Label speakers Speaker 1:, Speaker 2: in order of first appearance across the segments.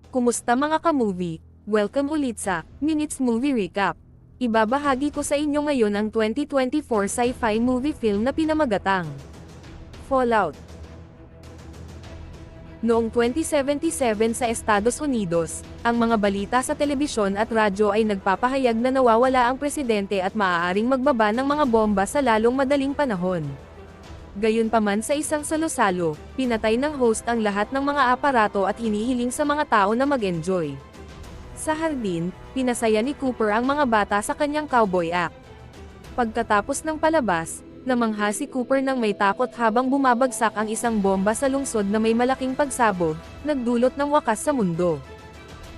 Speaker 1: Kumusta mga ka-movie? Welcome ulit sa Minutes Movie Recap. Ibabahagi ko sa inyo ngayon ang 2024 sci-fi movie film na pinamagatang Fallout. Noong 2077 sa Estados Unidos, ang mga balita sa telebisyon at radyo ay nagpapahayag na nawawala ang presidente at maaaring magbaba ng mga bomba sa lalong madaling panahon. Gayunpaman sa isang salo-salo, pinatay ng host ang lahat ng mga aparato at hinihiling sa mga tao na mag-enjoy. Sa hardin, pinasaya ni Cooper ang mga bata sa kanyang cowboy act. Pagkatapos ng palabas, namangha si Cooper nang may takot habang bumabagsak ang isang bomba sa lungsod na may malaking pagsabog, nagdulot ng wakas sa mundo.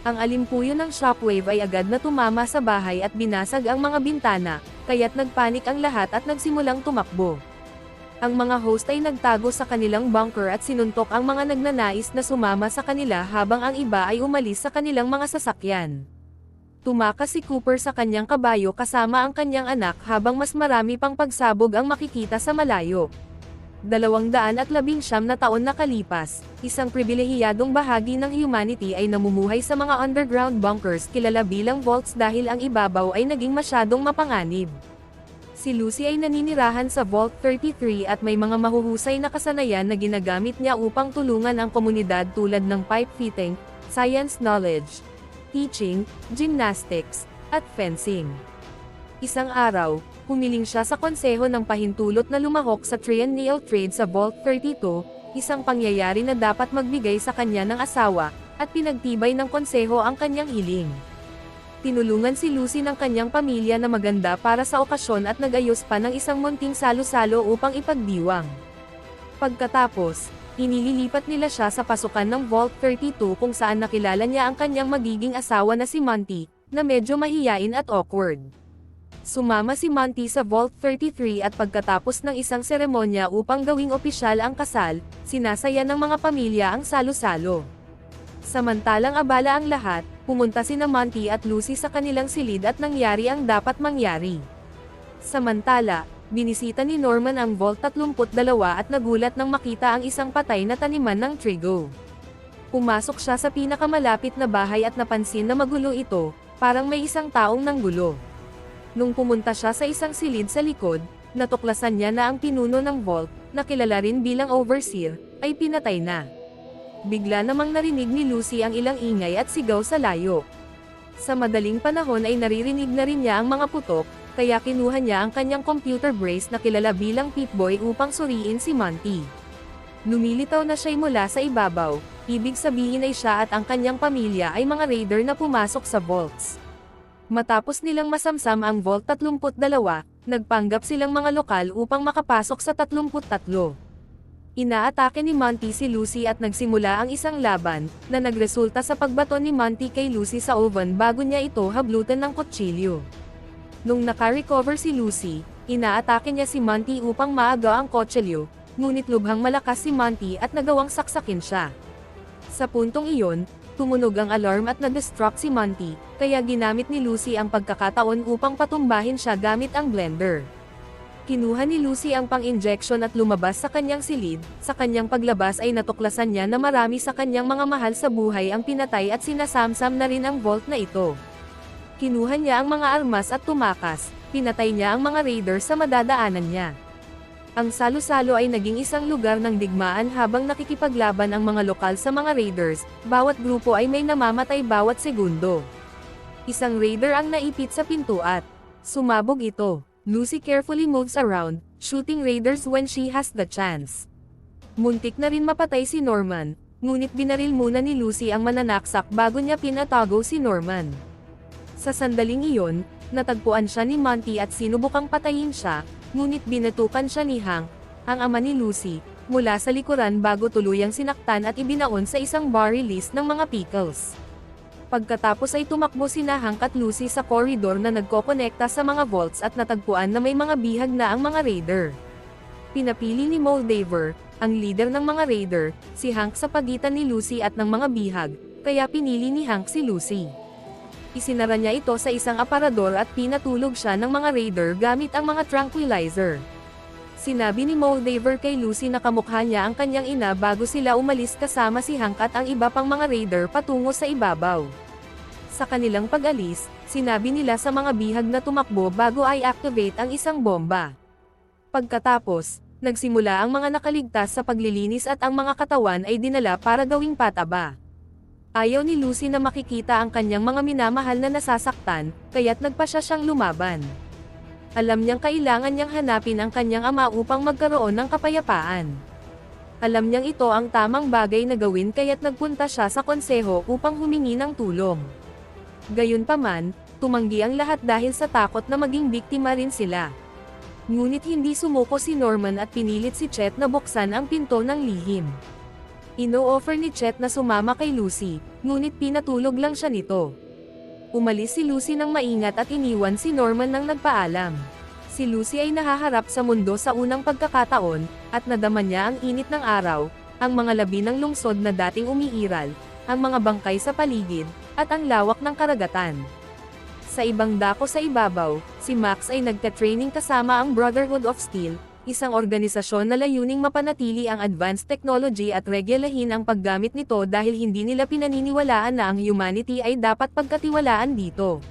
Speaker 1: Ang alimpuyo ng shockwave ay agad na tumama sa bahay at binasag ang mga bintana, kaya't nagpanik ang lahat at nagsimulang tumakbo. Ang mga host ay nagtago sa kanilang bunker at sinuntok ang mga nagnanais na sumama sa kanila habang ang iba ay umalis sa kanilang mga sasakyan. Tumakas si Cooper sa kanyang kabayo kasama ang kanyang anak habang mas marami pang pagsabog ang makikita sa malayo. 219 na taon nakalipas, isang pribilehiyadong bahagi ng humanity ay namumuhay sa mga underground bunkers kilala bilang vaults dahil ang ibabaw ay naging masyadong mapanganib. Si Lucy ay naninirahan sa Vault 33 at may mga mahuhusay na kasanayan na ginagamit niya upang tulungan ang komunidad tulad ng pipe fitting, science knowledge, teaching, gymnastics, at fencing. Isang araw, humiling siya sa konseho ng pahintulot na lumahok sa triennial trade sa Vault 32, isang pangyayari na dapat magbigay sa kanya ng asawa, at pinagtibay ng konseho ang kanyang hiling. Tinulungan si Lucy ng kanyang pamilya na maganda para sa okasyon at nag-ayos pa ng isang munting salo-salo upang ipagdiwang. Pagkatapos, inililipat nila siya sa pasukan ng Vault 32 kung saan nakilala niya ang kanyang magiging asawa na si Monty, na medyo mahiyain at awkward. Sumama si Monty sa Vault 33 at pagkatapos ng isang seremonya upang gawing opisyal ang kasal, sinasaya ng mga pamilya ang salo-salo. Samantalang abala ang lahat, pumunta sina Monty at Lucy sa kanilang silid at nangyari ang dapat mangyari. Samantala, binisita ni Norman ang Vault 32 at nagulat nang makita ang isang patay na taniman ng trigo. Pumasok siya sa pinakamalapit na bahay at napansin na magulo ito, parang may isang taong nanggulo. Nung pumunta siya sa isang silid sa likod, natuklasan niya na ang pinuno ng Vault, na kilala rin bilang Overseer, ay pinatay na. Bigla namang narinig ni Lucy ang ilang ingay at sigaw sa layo. Sa madaling panahon ay naririnig na rin niya ang mga putok, kaya kinuha niya ang kanyang computer brace na kilala bilang Pip-Boy upang suriin si Monty. Lumilitaw na siya'y mula sa ibabaw, ibig sabihin ay siya at ang kanyang pamilya ay mga raider na pumasok sa vaults. Matapos nilang masamsam ang Vault 32, nagpanggap silang mga lokal upang makapasok sa 33. Inaatake ni Monty si Lucy at nagsimula ang isang laban, na nagresulta sa pagbato ni Monty kay Lucy sa oven bago niya ito hablutan ng kutsilyo. Nung naka-recover si Lucy, inaatake niya si Monty upang maaga ang kutsilyo, ngunit lubhang malakas si Monty at nagawang saksakin siya. Sa puntong iyon, tumunog ang alarm at na-distract si Monty, kaya ginamit ni Lucy ang pagkakataon upang patumbahin siya gamit ang blender. Kinuha ni Lucy ang pang-injection at lumabas sa kanyang silid. Sa kanyang paglabas ay natuklasan niya na marami sa kanyang mga mahal sa buhay ang pinatay at sinasamsam na rin ang vault na ito. Kinuha niya ang mga armas at tumakas, pinatay niya ang mga raider sa madadaanan niya. Ang salo-salo ay naging isang lugar ng digmaan habang nakikipaglaban ang mga lokal sa mga raiders, bawat grupo ay may namamatay bawat segundo. Isang raider ang naipit sa pinto at sumabog ito. Lucy carefully moves around, shooting raiders when she has the chance. Muntik na rin mapatay si Norman, ngunit binaril muna ni Lucy ang mananaksak bago niya pinatago si Norman. Sa sandaling iyon, natagpuan siya ni Monty at sinubukang patayin siya, ngunit binatukan siya ni Hank, ang ama ni Lucy, mula sa likuran bago tuluyang sinaktan at ibinaon sa isang barrel list ng mga pickles. Pagkatapos ay tumakbo sina Hank at Lucy sa corridor na nagkokonekta sa mga vaults at natagpuan na may mga bihag na ang mga raider. Pinapili ni Moldaver, ang leader ng mga raider, si Hank sa pagitan ni Lucy at ng mga bihag, kaya pinili ni Hank si Lucy. Isinara niya ito sa isang aparador at pinatulog siya ng mga raider gamit ang mga tranquilizer. Sinabi ni Moldaver kay Lucy na kamukha niya ang kanyang ina bago sila umalis kasama si Hank at ang iba pang mga raider patungo sa ibabaw. Sa kanilang pag-alis, sinabi nila sa mga bihag na tumakbo bago ay activate ang isang bomba. Pagkatapos, nagsimula ang mga nakaligtas sa paglilinis at ang mga katawan ay dinala para gawing pataba. Ayaw ni Lucy na makikita ang kanyang mga minamahal na nasasaktan, kaya't nagpasya siyang lumaban. Alam niyang kailangan niyang hanapin ang kanyang ama upang magkaroon ng kapayapaan. Alam niyang ito ang tamang bagay na gawin kaya't nagpunta siya sa konseho upang humingi ng tulong. Gayunpaman, tumanggi ang lahat dahil sa takot na maging biktima rin sila. Ngunit hindi sumuko si Norman at pinilit si Chet na buksan ang pinto ng lihim. Ino-offer ni Chet na sumama kay Lucy, ngunit pinatulog lang siya nito. Umalis si Lucy nang maingat at iniwan si Norman nang nagpaalam. Si Lucy ay nahaharap sa mundo sa unang pagkakataon, at nadama niya ang init ng araw, ang mga labi ng lungsod na dating umiiral, ang mga bangkay sa paligid, at ang lawak ng karagatan. Sa ibang dako sa ibabaw, si Max ay nagte-training kasama ang Brotherhood of Steel, isang organisasyon na layuning mapanatili ang advanced technology at regulahin ang paggamit nito dahil hindi nila pinaniniwalaan na ang humanity ay dapat pagkatiwalaan dito.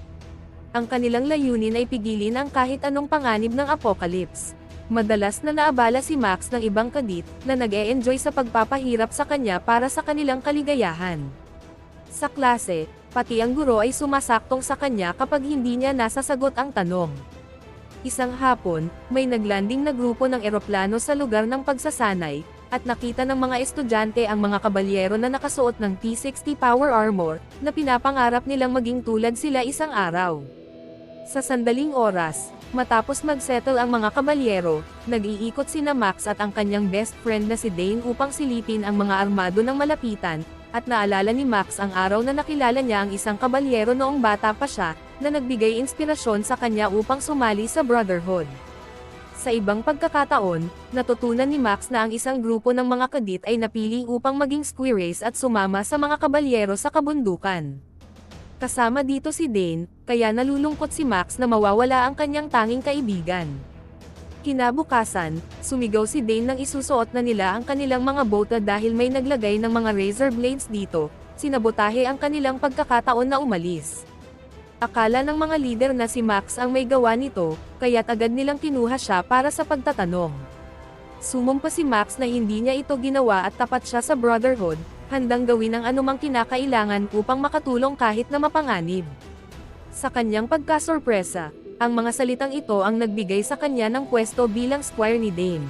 Speaker 1: Ang kanilang layunin ay pigilin ang kahit anong panganib ng apocalypse. Madalas na naabala si Max ng ibang kadit na nag-e-enjoy sa pagpapahirap sa kanya para sa kanilang kaligayahan. Sa klase, pati ang guro ay sumasaktong sa kanya kapag hindi niya nasasagot ang tanong. Isang hapon, may naglanding na grupo ng eroplano sa lugar ng pagsasanay, at nakita ng mga estudyante ang mga kabalyero na nakasuot ng T-60 power armor, na pinapangarap nilang maging tulad sila isang araw. Sa sandaling oras, matapos mag-settle ang mga kabalyero, nag-iikot sina Max at ang kanyang best friend na si Dane upang silipin ang mga armado ng malapitan, at naalala ni Max ang araw na nakilala niya ang isang kabalyero noong bata pa siya, na nagbigay inspirasyon sa kanya upang sumali sa Brotherhood. Sa ibang pagkakataon, natutunan ni Max na ang isang grupo ng mga kadit ay napili upang maging squirrels at sumama sa mga kabalyero sa kabundukan. Kasama dito si Dane, kaya nalulungkot si Max na mawawala ang kanyang tanging kaibigan. Kinabukasan, sumigaw si Dane nang isusuot na nila ang kanilang mga bota dahil may naglagay ng mga razor blades dito, sinabotahe ang kanilang pagkakataon na umalis. Akala ng mga leader na si Max ang may gawa nito, kaya't agad nilang kinuha siya para sa pagtatanong. Sumumpa si Max na hindi niya ito ginawa at tapat siya sa Brotherhood, handang gawin ang anumang kinakailangan upang makatulong kahit na mapanganib. Sa kanyang pagkasorpresa, ang mga salitang ito ang nagbigay sa kanya ng pwesto bilang squire ni Dane.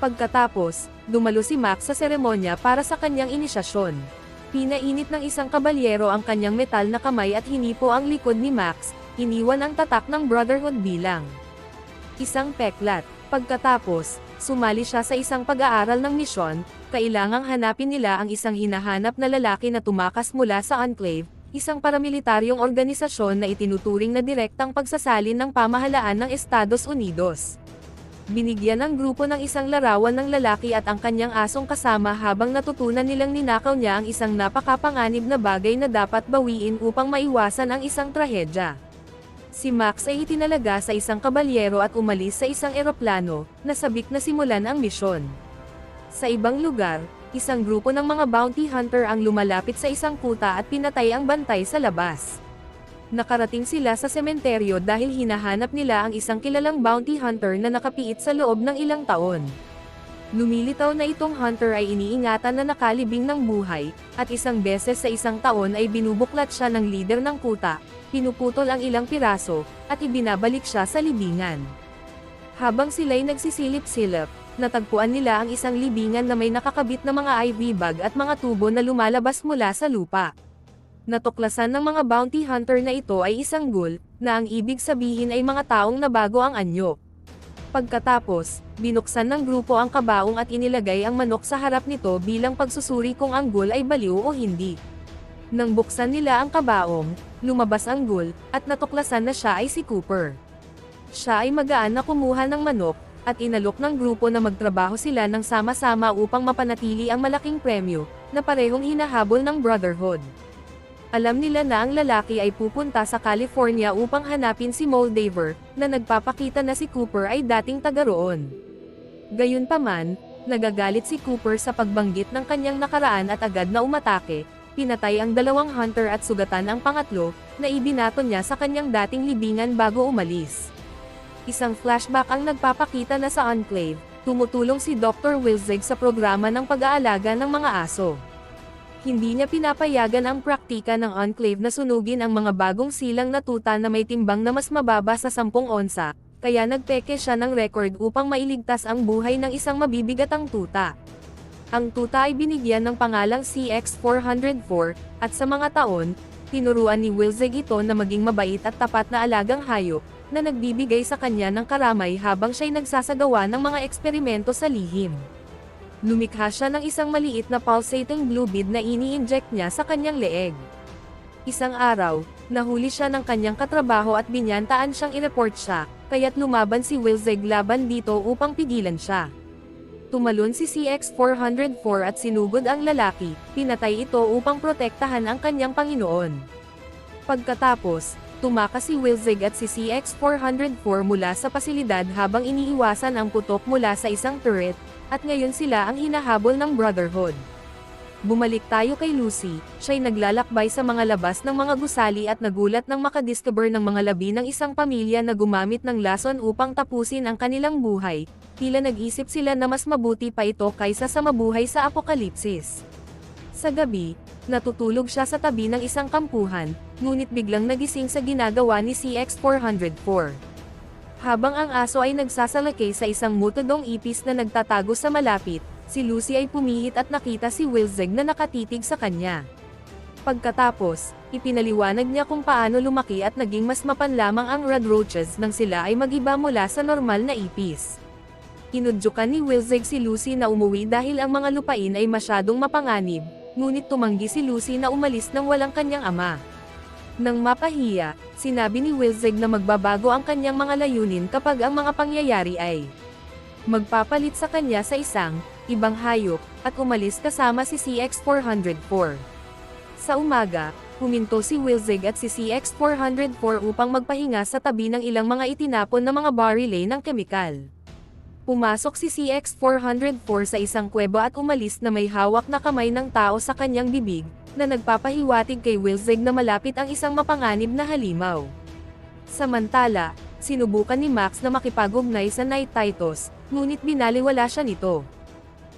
Speaker 1: Pagkatapos, dumalo si Max sa seremonya para sa kanyang inisyasyon. Pinainit ng isang kabalyero ang kanyang metal na kamay at hinipo ang likod ni Max, iniwan ang tatak ng Brotherhood bilang isang peklat. Pagkatapos, sumali siya sa isang pag-aaral ng misyon, kailangang hanapin nila ang isang hinahanap na lalaki na tumakas mula sa Enclave, isang paramilitaryong organisasyon na itinuturing na direktang pagsasalin ng pamahalaan ng Estados Unidos. Binigyan ng grupo ng isang larawan ng lalaki at ang kanyang asong kasama habang natutunan nilang ninakaw niya ang isang napakapanganib na bagay na dapat bawiin upang maiwasan ang isang trahedya. Si Max ay itinalaga sa isang kabalyero at umalis sa isang eroplano, na sabik na simulan ang misyon. Sa ibang lugar, isang grupo ng mga bounty hunter ang lumalapit sa isang kuta at pinatay ang bantay sa labas. Nakarating sila sa sementeryo dahil hinahanap nila ang isang kilalang bounty hunter na nakapiit sa loob ng ilang taon. Lumilitaw na itong hunter ay iniingatan na nakalibing ng buhay, at isang beses sa isang taon ay binubuklat siya ng leader ng kuta, pinuputol ang ilang piraso, at ibinabalik siya sa libingan. Habang sila'y nagsisilip-silip, natagpuan nila ang isang libingan na may nakakabit na mga IV bag at mga tubo na lumalabas mula sa lupa. Natuklasan ng mga bounty hunter na ito ay isang ghoul, na ang ibig sabihin ay mga taong nabago ang anyo. Pagkatapos, binuksan ng grupo ang kabaong at inilagay ang manok sa harap nito bilang pagsusuri kung ang ghoul ay baliw o hindi. Nang buksan nila ang kabaong, lumabas ang ghoul, at natuklasan na siya ay si Cooper. Siya ay magaan na kumuha ng manok, at inalok ng grupo na magtrabaho sila ng sama-sama upang mapanatili ang malaking premyo, na parehong hinahabol ng Brotherhood. Alam nila na ang lalaki ay pupunta sa California upang hanapin si Moldaver, na nagpapakita na si Cooper ay dating taga roon. Gayunpaman, nagagalit si Cooper sa pagbanggit ng kanyang nakaraan at agad na umatake, pinatay ang dalawang hunter at sugatan ang pangatlo, na ibinato niya sa kanyang dating libingan bago umalis. Isang flashback ang nagpapakita na sa Enclave, tumutulong si Dr. Wilzig sa programa ng pag-aalaga ng mga aso. Hindi niya pinapayagan ang praktika ng Enclave na sunugin ang mga bagong silang na tuta na may timbang na mas mababa sa 10 onsa, kaya nagpeke siya ng record upang mailigtas ang buhay ng isang mabibigatang tuta. Ang tuta ay binigyan ng pangalang CX-404, at sa mga taon, tinuruan ni Wilzig ito na maging mabait at tapat na alagang hayop, na nagbibigay sa kanya ng karamay habang siya'y nagsasagawa ng mga eksperimento sa lihim. Lumikha siya ng isang maliit na pulsating blue bead na ini-inject niya sa kanyang leeg. Isang araw, nahuli siya ng kanyang katrabaho at binyantaan siyang i-report siya, kaya't lumaban si Wilzig laban dito upang pigilan siya. Tumalon si CX-404 at sinugod ang lalaki, pinatay ito upang protektahan ang kanyang Panginoon. Pagkatapos, tumakas si Wilzig at si CX-404 mula sa pasilidad habang iniiwasan ang putok mula sa isang turret, at ngayon sila ang hinahabol ng Brotherhood. Bumalik tayo kay Lucy, siya'y naglalakbay sa mga labas ng mga gusali at nagulat nang makadiscover ng mga labi ng isang pamilya na gumamit ng lason upang tapusin ang kanilang buhay, tila nag-isip sila na mas mabuti pa ito kaysa sa mabuhay sa apokalipsis. Sa gabi, natutulog siya sa tabi ng isang kampuhan, ngunit biglang nagising sa ginagawa ni CX-404. Habang ang aso ay nagsasalakay sa isang mutadong ipis na nagtatago sa malapit, si Lucy ay pumihit at nakita si Wilzig na nakatitig sa kanya. Pagkatapos, ipinaliwanag niya kung paano lumaki at naging mas mapanlamang ang red roaches nang sila ay magiba mula sa normal na ipis. Inudyukan ni Wilzig si Lucy na umuwi dahil ang mga lupain ay masyadong mapanganib, ngunit tumanggi si Lucy na umalis nang walang kanyang ama. Nang mapahiya, sinabi ni Wilzig na magbabago ang kanyang mga layunin kapag ang mga pangyayari ay magpapalit sa kanya sa isang ibang hayop, at umalis kasama si CX-404. Sa umaga, huminto si Wilzig at si CX-404 upang magpahinga sa tabi ng ilang mga itinapon na mga barile ng kemikal. Pumasok si CX-404 sa isang kuweba at umalis na may hawak na kamay ng tao sa kanyang bibig, na nagpapahiwatig kay Wilzig na malapit ang isang mapanganib na halimaw. Samantala, sinubukan ni Max na makipag-ugnay sa Knight Titus, ngunit binaliwala siya nito.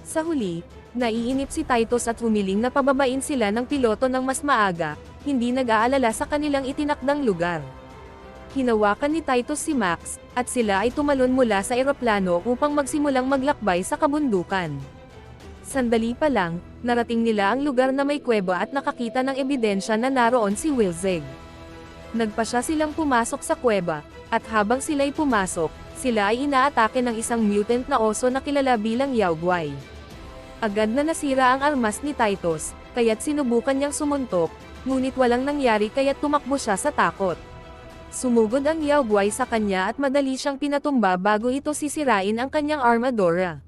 Speaker 1: Sa huli, naiinip si Titus at humiling na pababain sila ng piloto ng mas maaga, hindi nag-aalala sa kanilang itinakdang lugar. Hinawakan ni Titus si Max, at sila ay tumalon mula sa eroplano upang magsimulang maglakbay sa kabundukan. Sandali pa lang, narating nila ang lugar na may kuweba at nakakita ng ebidensya na naroon si Wilzig. Nagpasya silang pumasok sa kuweba, at habang sila'y pumasok, sila ay inaatake ng isang mutant na oso na kilala bilang Yaogway. Agad na nasira ang armas ni Titus, kaya't sinubukan niyang sumuntok, ngunit walang nangyari kaya't tumakbo siya sa takot. Sumugod ang Yaogway sa kanya at madali siyang pinatumba bago ito sisirain ang kanyang armadura.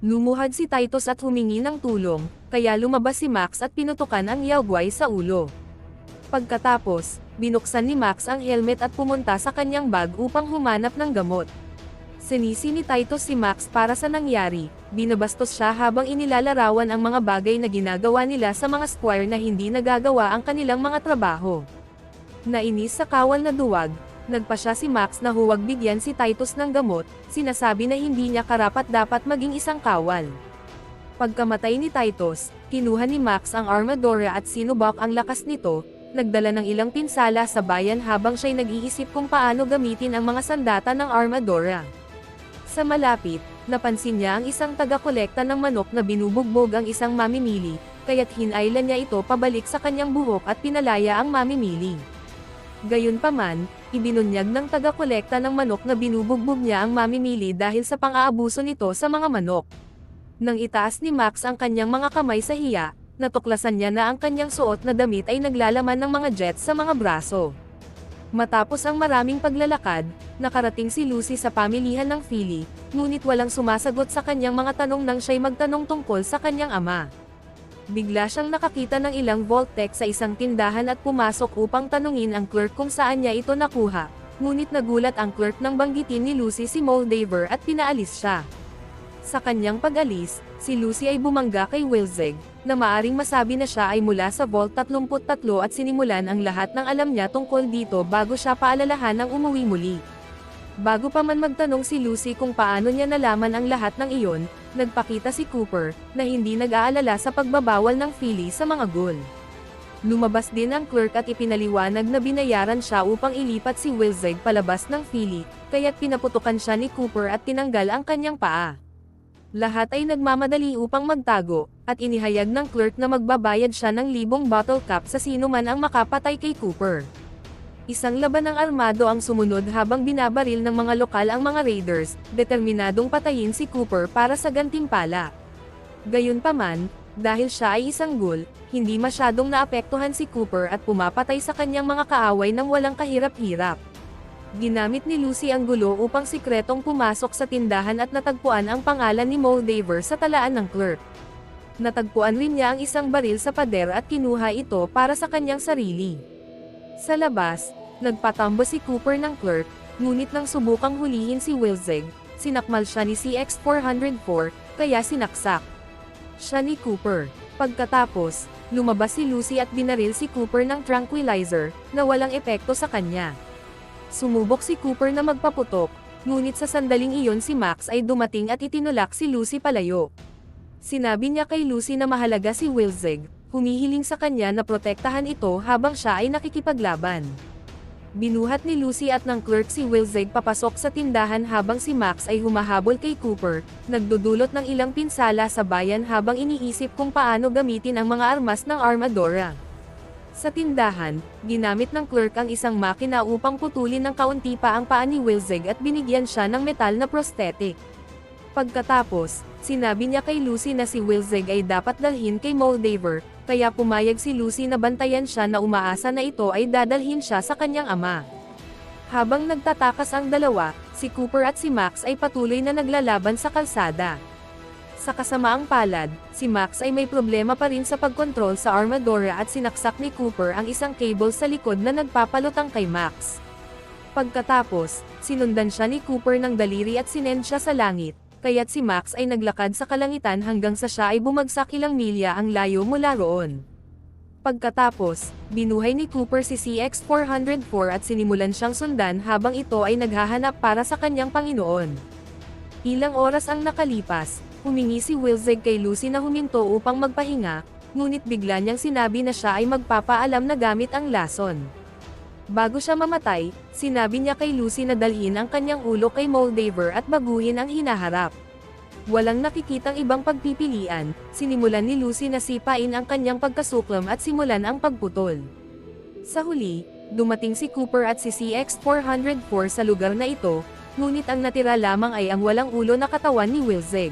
Speaker 1: Lumuhad si Titus at humingi ng tulong, kaya lumabas si Max at pinutukan ang Yaogway sa ulo. Pagkatapos, binuksan ni Max ang helmet at pumunta sa kanyang bag upang humanap ng gamot. Sinisi ni Titus si Max para sa nangyari, binabastos siya habang inilalarawan ang mga bagay na ginagawa nila sa mga squire na hindi nagagawa ang kanilang mga trabaho. Nainis sa kawal na duwag, nagpasya si Max na huwag bigyan si Titus ng gamot, sinasabi na hindi niya karapat-dapat maging isang kawal. Pagkamatay ni Titus, kinuha ni Max ang armadura at sinubok ang lakas nito, nagdala ng ilang pinsala sa bayan habang siya'y nag-iisip kung paano gamitin ang mga sandata ng armadura. Sa malapit, napansin niya ang isang taga-kolekta ng manok na binubugbog ang isang mamimili, kaya't hinailan niya ito pabalik sa kanyang buhok at pinalaya ang mamimili. Gayunpaman, ibinunyag ng taga-kolekta ng manok na binubugbog niya ang mamimili dahil sa pang-aabuso nito sa mga manok. Nang itaas ni Max ang kanyang mga kamay sa hiya, natuklasan niya na ang kanyang suot na damit ay naglalaman ng mga jets sa mga braso. Matapos ang maraming paglalakad, nakarating si Lucy sa pamilihan ng Philly, ngunit walang sumasagot sa kanyang mga tanong nang siya'y magtanong tungkol sa kanyang ama. Bigla siyang nakakita ng ilang Voltec sa isang tindahan at pumasok upang tanungin ang clerk kung saan niya ito nakuha, ngunit nagulat ang clerk nang banggitin ni Lucy si Moldaver at pinaalis siya. Sa kanyang pag-alis, si Lucy ay bumangga kay Wilzeg, na maaring masabi na siya ay mula sa Vault 33 at sinimulan ang lahat ng alam niya tungkol dito bago siya paalalahan ng umuwi muli. Bago pa man magtanong si Lucy kung paano niya nalaman ang lahat ng iyon, nagpakita si Cooper, na hindi nag-aalala sa pagbabawal ng Philly sa mga goal. Lumabas din ang clerk at ipinaliwanag na binayaran siya upang ilipat si Wilzeg palabas ng Philly, kaya't pinaputukan siya ni Cooper at tinanggal ang kanyang paa. Lahat ay nagmamadali upang magtago, at inihayag ng clerk na magbabayad siya ng 1,000 bottle cap sa sino man ang makapatay kay Cooper. Isang laban ng armado ang sumunod habang binabaril ng mga lokal ang mga raiders, determinadong patayin si Cooper para sa gantimpala. Gayunpaman, dahil siya ay isang ghoul, hindi masyadong naapektuhan si Cooper at pumapatay sa kanyang mga kaaway nang walang kahirap-hirap. Ginamit ni Lucy ang gulo upang sikretong pumasok sa tindahan at natagpuan ang pangalan ni Moldaver sa talaan ng clerk. Natagpuan rin niya ang isang baril sa pader at kinuha ito para sa kanyang sarili. Sa labas, nagpatambo si Cooper ng clerk, ngunit nang subukang hulihin si Wilzeg, sinakmal siya ni CX-404, kaya sinaksak siya ni Cooper. Pagkatapos, lumabas si Lucy at binaril si Cooper ng tranquilizer, na walang epekto sa kanya. Sumubok si Cooper na magpaputok, ngunit sa sandaling iyon si Max ay dumating at itinulak si Lucy palayo. Sinabi niya kay Lucy na mahalaga si Wilzeg, humihiling sa kanya na protektahan ito habang siya ay nakikipaglaban. Binuhat ni Lucy at ng clerk si Wilzeg papasok sa tindahan habang si Max ay humahabol kay Cooper, nagdudulot ng ilang pinsala sa bayan habang iniisip kung paano gamitin ang mga armas ng Armadora. Sa tindahan, ginamit ng clerk ang isang makina upang putulin ng kaunti pa ang paa ni Wilzeg at binigyan siya ng metal na prosthetic. Pagkatapos, sinabi niya kay Lucy na si Wilzeg ay dapat dalhin kay Moldaver, kaya pumayag si Lucy na bantayan siya na umaasa na ito ay dadalhin siya sa kanyang ama. Habang nagtatakas ang dalawa, si Cooper at si Max ay patuloy na naglalaban sa kalsada. Sa kasamaang palad, si Max ay may problema pa rin sa pagkontrol sa Armadora at sinaksak ni Cooper ang isang cable sa likod na nagpapalutang kay Max. Pagkatapos, sinundan siya ni Cooper ng daliri at sinend siya sa langit, kaya't si Max ay naglakad sa kalangitan hanggang sa siya ay bumagsak ilang milya ang layo mula roon. Pagkatapos, binuhay ni Cooper si CX-404 at sinimulan siyang sundan habang ito ay naghahanap para sa kanyang Panginoon. Ilang oras ang nakalipas, humingi si Wilzeg kay Lucy na huminto upang magpahinga, ngunit bigla niyang sinabi na siya ay magpapaalam na gamit ang lason. Bago siya mamatay, sinabi niya kay Lucy na dalhin ang kanyang ulo kay Moldaver at baguhin ang hinaharap. Walang nakikitang ibang pagpipilian, sinimulan ni Lucy na sipain ang kanyang pagkasuklam at simulan ang pagputol. Sa huli, dumating si Cooper at si CX-404 sa lugar na ito, ngunit ang natira lamang ay ang walang ulo na katawan ni Wilzeg.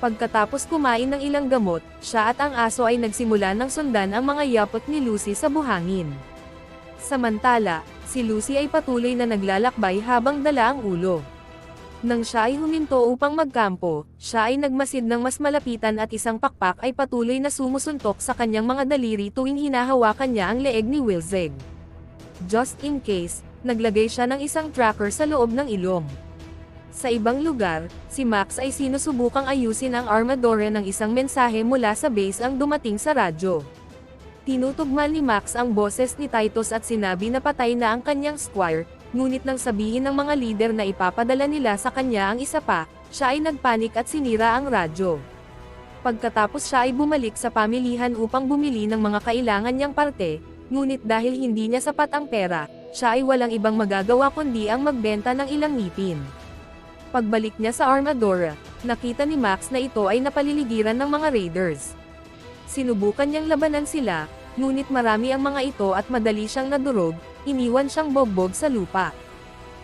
Speaker 1: Pagkatapos kumain ng ilang gamot, siya at ang aso ay nagsimula ng sundan ang mga yapot ni Lucy sa buhangin. Samantala, si Lucy ay patuloy na naglalakbay habang dala ang ulo. Nang siya ay huminto upang magkampo, siya ay nagmasid ng mas malapitan at isang pakpak ay patuloy na sumusuntok sa kanyang mga daliri tuwing hinahawakan niya ang leeg ni Wilzeg. Just in case, naglagay siya ng isang tracker sa loob ng ilong. Sa ibang lugar, si Max ay sinusubukang ayusin ang Armadora ng isang mensahe mula sa base ang dumating sa radyo. Tinutugma ni Max ang boses ni Titus at sinabi na patay na ang kanyang squire, ngunit nang sabihin ng mga leader na ipapadala nila sa kanya ang isa pa, siya ay nagpanik at sinira ang radyo. Pagkatapos siya ay bumalik sa pamilihan upang bumili ng mga kailangan niyang parte, ngunit dahil hindi niya sapat ang pera, siya ay walang ibang magagawa kundi ang magbenta ng ilang ngipin. Pagbalik niya sa Armadora, nakita ni Max na ito ay napaliligiran ng mga raiders. Sinubukan niyang labanan sila, ngunit marami ang mga ito at madali siyang nadurog, iniwan siyang bogbog sa lupa.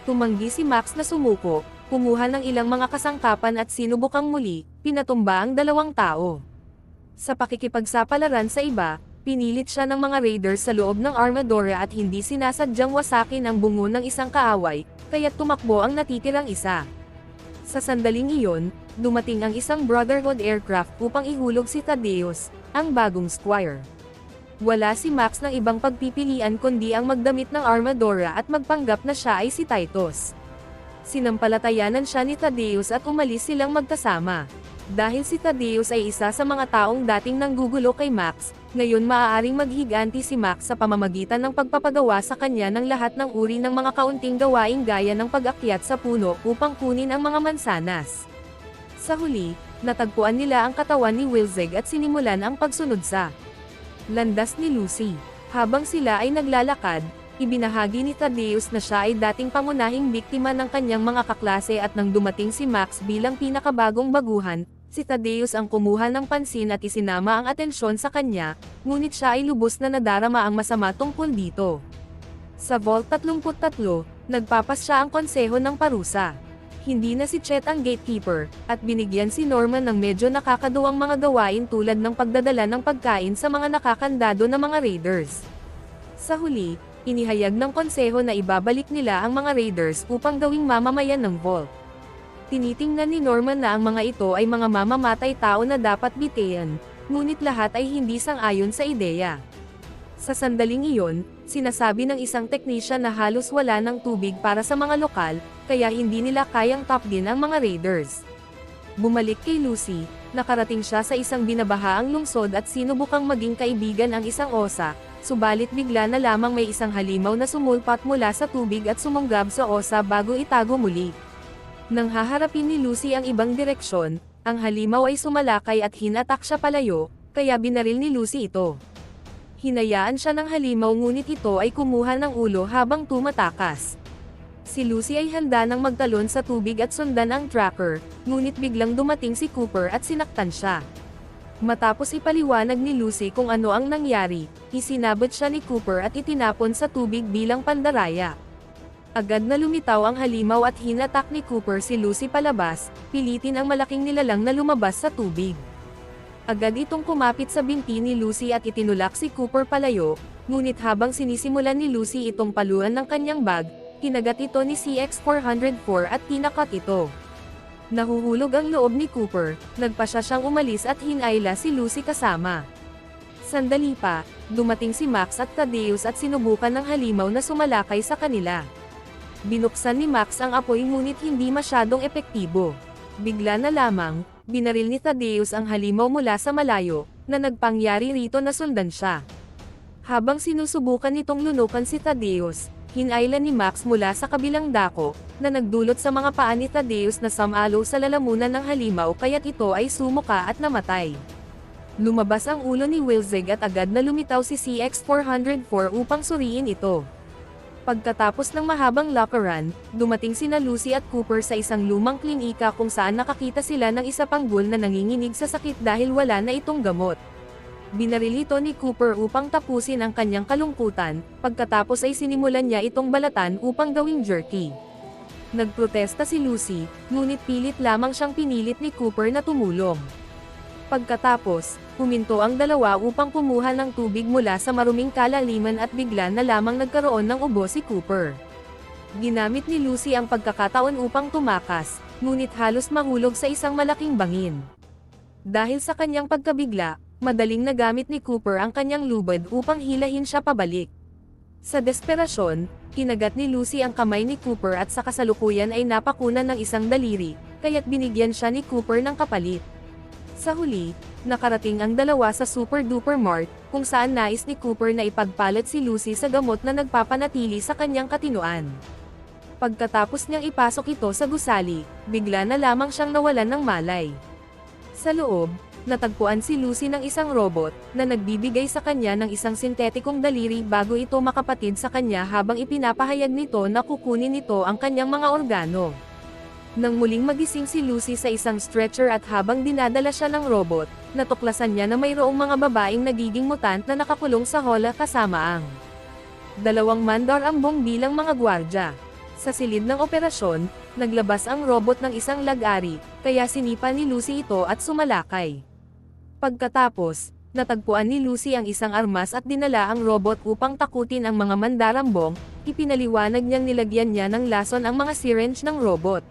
Speaker 1: Tumanggi si Max na sumuko, kumuha ng ilang mga kasangkapan at sinubukang muli, pinatumba ang 2 tao. Sa pakikipagsapalaran sa iba, pinilit siya ng mga raiders sa loob ng Armadora at hindi sinasadyang wasakin ang bungo ng isang kaaway, kaya't tumakbo ang natitirang isa. Sa sandaling iyon, dumating ang isang Brotherhood aircraft upang ihulog si Thaddeus, ang bagong squire. Wala si Max ng ibang pagpipilian kundi ang magdamit ng Armadora at magpanggap na siya ay si Titus. Sinampalatayanan siya ni Thaddeus at umalis silang magkasama. Dahil si Thaddeus ay isa sa mga taong dating nanggugulo kay Max, ngayon maaaring maghiganti si Max sa pamamagitan ng pagpapagawa sa kanya ng lahat ng uri ng mga kaunting gawaing gaya ng pag-akyat sa puno upang kunin ang mga mansanas. Sa huli, natagpuan nila ang katawan ni Wilzeg at sinimulan ang pagsunod sa landas ni Lucy. Habang sila ay naglalakad, ibinahagi ni Thaddeus na siya ay dating pangunahing biktima ng kanyang mga kaklase at nang dumating si Max bilang pinakabagong baguhan, si Thaddeus ang kumuha ng pansin at isinama ang atensyon sa kanya, ngunit siya ay lubos na nadarama ang masama tungkol dito. Sa Vault 33, nagpapasya ang konseho ng parusa. Hindi na si Chet ang gatekeeper, at binigyan si Norman ng medyo nakakaduwang mga gawain tulad ng pagdadala ng pagkain sa mga nakakandado na mga raiders. Sa huli, inihayag ng konseho na ibabalik nila ang mga raiders upang gawing mamamayan ng Vault. Tinitingnan ni Norman na ang mga ito ay mga mamamatay tao na dapat bitayan, ngunit lahat ay hindi sang-ayon sa ideya. Sa sandaling iyon, sinasabi ng isang technician na halos wala ng tubig para sa mga lokal, kaya hindi nila kayang tapdin ang mga raiders. Bumalik kay Lucy, nakarating siya sa isang binabahaang lungsod at sinubukang maging kaibigan ang isang osa, subalit bigla na lamang may isang halimaw na sumulpat mula sa tubig at sumunggab sa osa bago itago muli. Nang haharapin ni Lucy ang ibang direksyon, ang halimaw ay sumalakay at hinatak siya palayo, kaya binaril ni Lucy ito. Hinayaan siya ng halimaw ngunit ito ay kumuha ng ulo habang tumatakas. Si Lucy ay handa nang magtalon sa tubig at sundan ang tracker, ngunit biglang dumating si Cooper at sinaktan siya. Matapos ipaliwanag ni Lucy kung ano ang nangyari, isinabot siya ni Cooper at itinapon sa tubig bilang pandaraya. Agad na lumitaw ang halimaw at hinatak ni Cooper si Lucy palabas, pilitin ang malaking nilalang na lumabas sa tubig. Agad itong kumapit sa binti ni Lucy at itinulak si Cooper palayo, ngunit habang sinisimulan ni Lucy itong paluan ng kanyang bag, kinagat ito ni CX-404 at tinakat ito. Nahuhulog ang loob ni Cooper, nagpasya siyang umalis at hinayla si Lucy kasama. Sandali pa, dumating si Max at Thaddeus at sinubukan ng halimaw na sumalakay sa kanila. Binuksan ni Max ang apoy ngunit hindi masyadong epektibo. Bigla na lamang, binaril ni Thaddeus ang halimaw mula sa malayo, na nagpangyari rito na sundan siya. Habang sinusubukan nitong lunukan si Thaddeus, hinayla ni Max mula sa kabilang dako, na nagdulot sa mga paa ni Thaddeus na samalo sa lalamunan ng halimaw kaya't ito ay sumuka at namatay. Lumabas ang ulo ni Wilzeg at agad na lumitaw si CX-404 upang suriin ito. Pagkatapos ng mahabang lockeran, dumating sina Lucy at Cooper sa isang lumang klinika kung saan nakakita sila ng isa pang ghoul na nanginginig sa sakit dahil wala na itong gamot. Binaril ito ni Cooper upang tapusin ang kanyang kalungkutan, pagkatapos ay sinimulan niya itong balatan upang gawing jerky. Nagprotesta si Lucy, ngunit pilit lamang siyang pinilit ni Cooper na tumulong. Pagkatapos, huminto ang dalawa upang kumuha ng tubig mula sa maruming kalaliman at bigla na lamang nagkaroon ng ubo si Cooper. Ginamit ni Lucy ang pagkakataon upang tumakas, ngunit halos mahulog sa isang malaking bangin. Dahil sa kanyang pagkabigla, madaling nagamit ni Cooper ang kanyang lubid upang hilahin siya pabalik. Sa desperasyon, kinagat ni Lucy ang kamay ni Cooper at sa kasalukuyan ay napakunan ng isang daliri, kaya't binigyan siya ni Cooper ng kapalit. Sa huli, nakarating ang dalawa sa Super Duper Mart, kung saan nais ni Cooper na ipagpalit si Lucy sa gamot na nagpapanatili sa kanyang katinoan. Pagkatapos niyang ipasok ito sa gusali, bigla na lamang siyang nawalan ng malay. Sa loob, natagpuan si Lucy ng isang robot, na nagbibigay sa kanya ng isang sintetikong daliri bago ito makapatid sa kanya habang ipinapahayag nito na kukunin nito ang kanyang mga organo. Nang muling magising si Lucy sa isang stretcher at habang dinadala siya ng robot, natuklasan niya na mayroong mga babaeng nagiging mutant na nakakulong sa hola kasama ang 2 mandarambong bilang mga gwardya. Sa silid ng operasyon, naglabas ang robot ng isang lag-ari, kaya sinipa ni Lucy ito at sumalakay. Pagkatapos, natagpuan ni Lucy ang isang armas at dinala ang robot upang takutin ang mga mandarambong, ipinaliwanag niyang nilagyan niya ng lason ang mga syringe ng robot.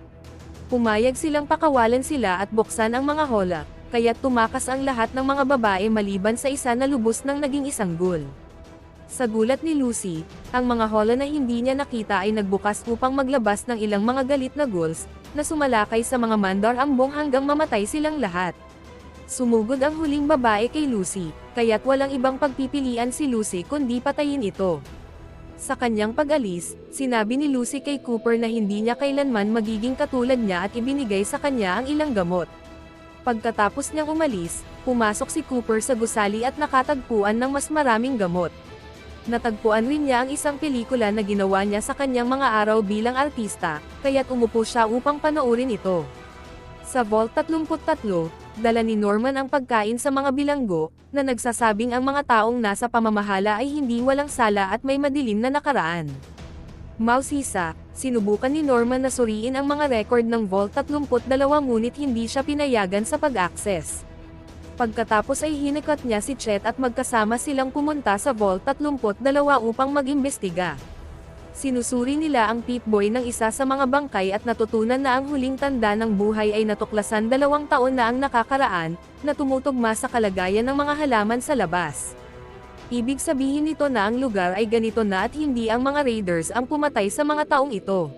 Speaker 1: Pumayag silang pakawalan sila at buksan ang mga hola, kaya't tumakas ang lahat ng mga babae maliban sa isa na lubos nang naging isang ghoul. Sa gulat ni Lucy, ang mga hola na hindi niya nakita ay nagbukas upang maglabas ng ilang mga galit na ghouls, na sumalakay sa mga mandar ambong hanggang mamatay silang lahat. Sumugod ang huling babae kay Lucy, kaya't walang ibang pagpipilian si Lucy kundi patayin ito. Sa kanyang pag-alis, sinabi ni Lucy kay Cooper na hindi niya kailanman magiging katulad niya at ibinigay sa kanya ang ilang gamot. Pagkatapos niyang umalis, pumasok si Cooper sa gusali at nakatagpuan ng mas maraming gamot. Natagpuan rin niya ang isang pelikula na ginawa niya sa kanyang mga araw bilang artista, kaya't umupo siya upang panoorin ito. Sa Vault 33, dala ni Norman ang pagkain sa mga bilanggo, na nagsasabing ang mga taong nasa pamamahala ay hindi walang sala at may madilim na nakaraan. Mausisa, sinubukan ni Norman na suriin ang mga record ng Vault 32 ngunit hindi siya pinayagan sa pag-access. Pagkatapos ay hinikat niya si Chet at magkasama silang pumunta sa Vault 32 upang mag-imbestiga. Sinusuri nila ang Pip-Boy ng isa sa mga bangkay at natutunan na ang huling tanda ng buhay ay natuklasan 2 taon na ang nakakaraan, na tumutugma sa kalagayan ng mga halaman sa labas. Ibig sabihin nito na ang lugar ay ganito na at hindi ang mga raiders ang pumatay sa mga taong ito.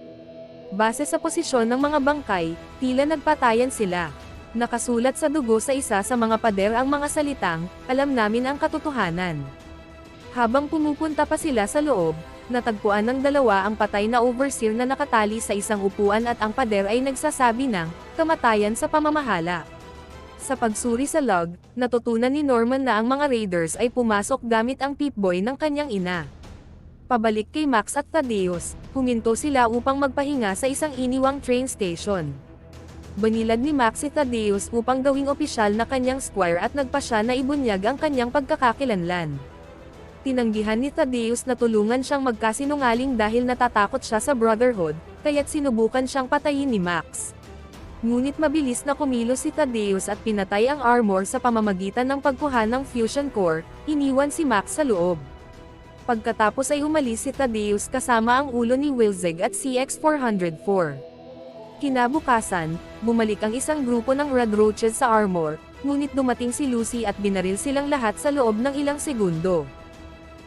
Speaker 1: Base sa posisyon ng mga bangkay, tila nagpatayan sila. Nakasulat sa dugo sa isa sa mga pader ang mga salitang, "Alam namin ang katotohanan." Habang pumupunta pa sila sa loob, natagpuan ng dalawa ang patay na overseer na nakatali sa isang upuan at ang pader ay nagsasabi ng, "Kamatayan sa pamamahala." Sa pagsuri sa log, natutunan ni Norman na ang mga raiders ay pumasok gamit ang Pip-Boy ng kanyang ina. Pabalik kay Max at Thaddeus, huminto sila upang magpahinga sa isang iniwang train station. Banilad ni Max si Thaddeus upang gawing opisyal na kanyang squire at nagpa siya na ibunyag ang kanyang pagkakakilanlan. Tinanggihan ni Thaddeus na tulungan siyang magkasinungaling dahil natatakot siya sa Brotherhood, kaya't sinubukan siyang patayin ni Max. Ngunit mabilis na kumilos si Thaddeus at pinatay ang armor sa pamamagitan ng pagkuha ng fusion core, iniwan si Max sa loob. Pagkatapos ay umalis si Thaddeus kasama ang ulo ni Wilzeg at CX-404. Kinabukasan, bumalik ang isang grupo ng Red Roaches sa armor, ngunit dumating si Lucy at binaril silang lahat sa loob ng ilang segundo.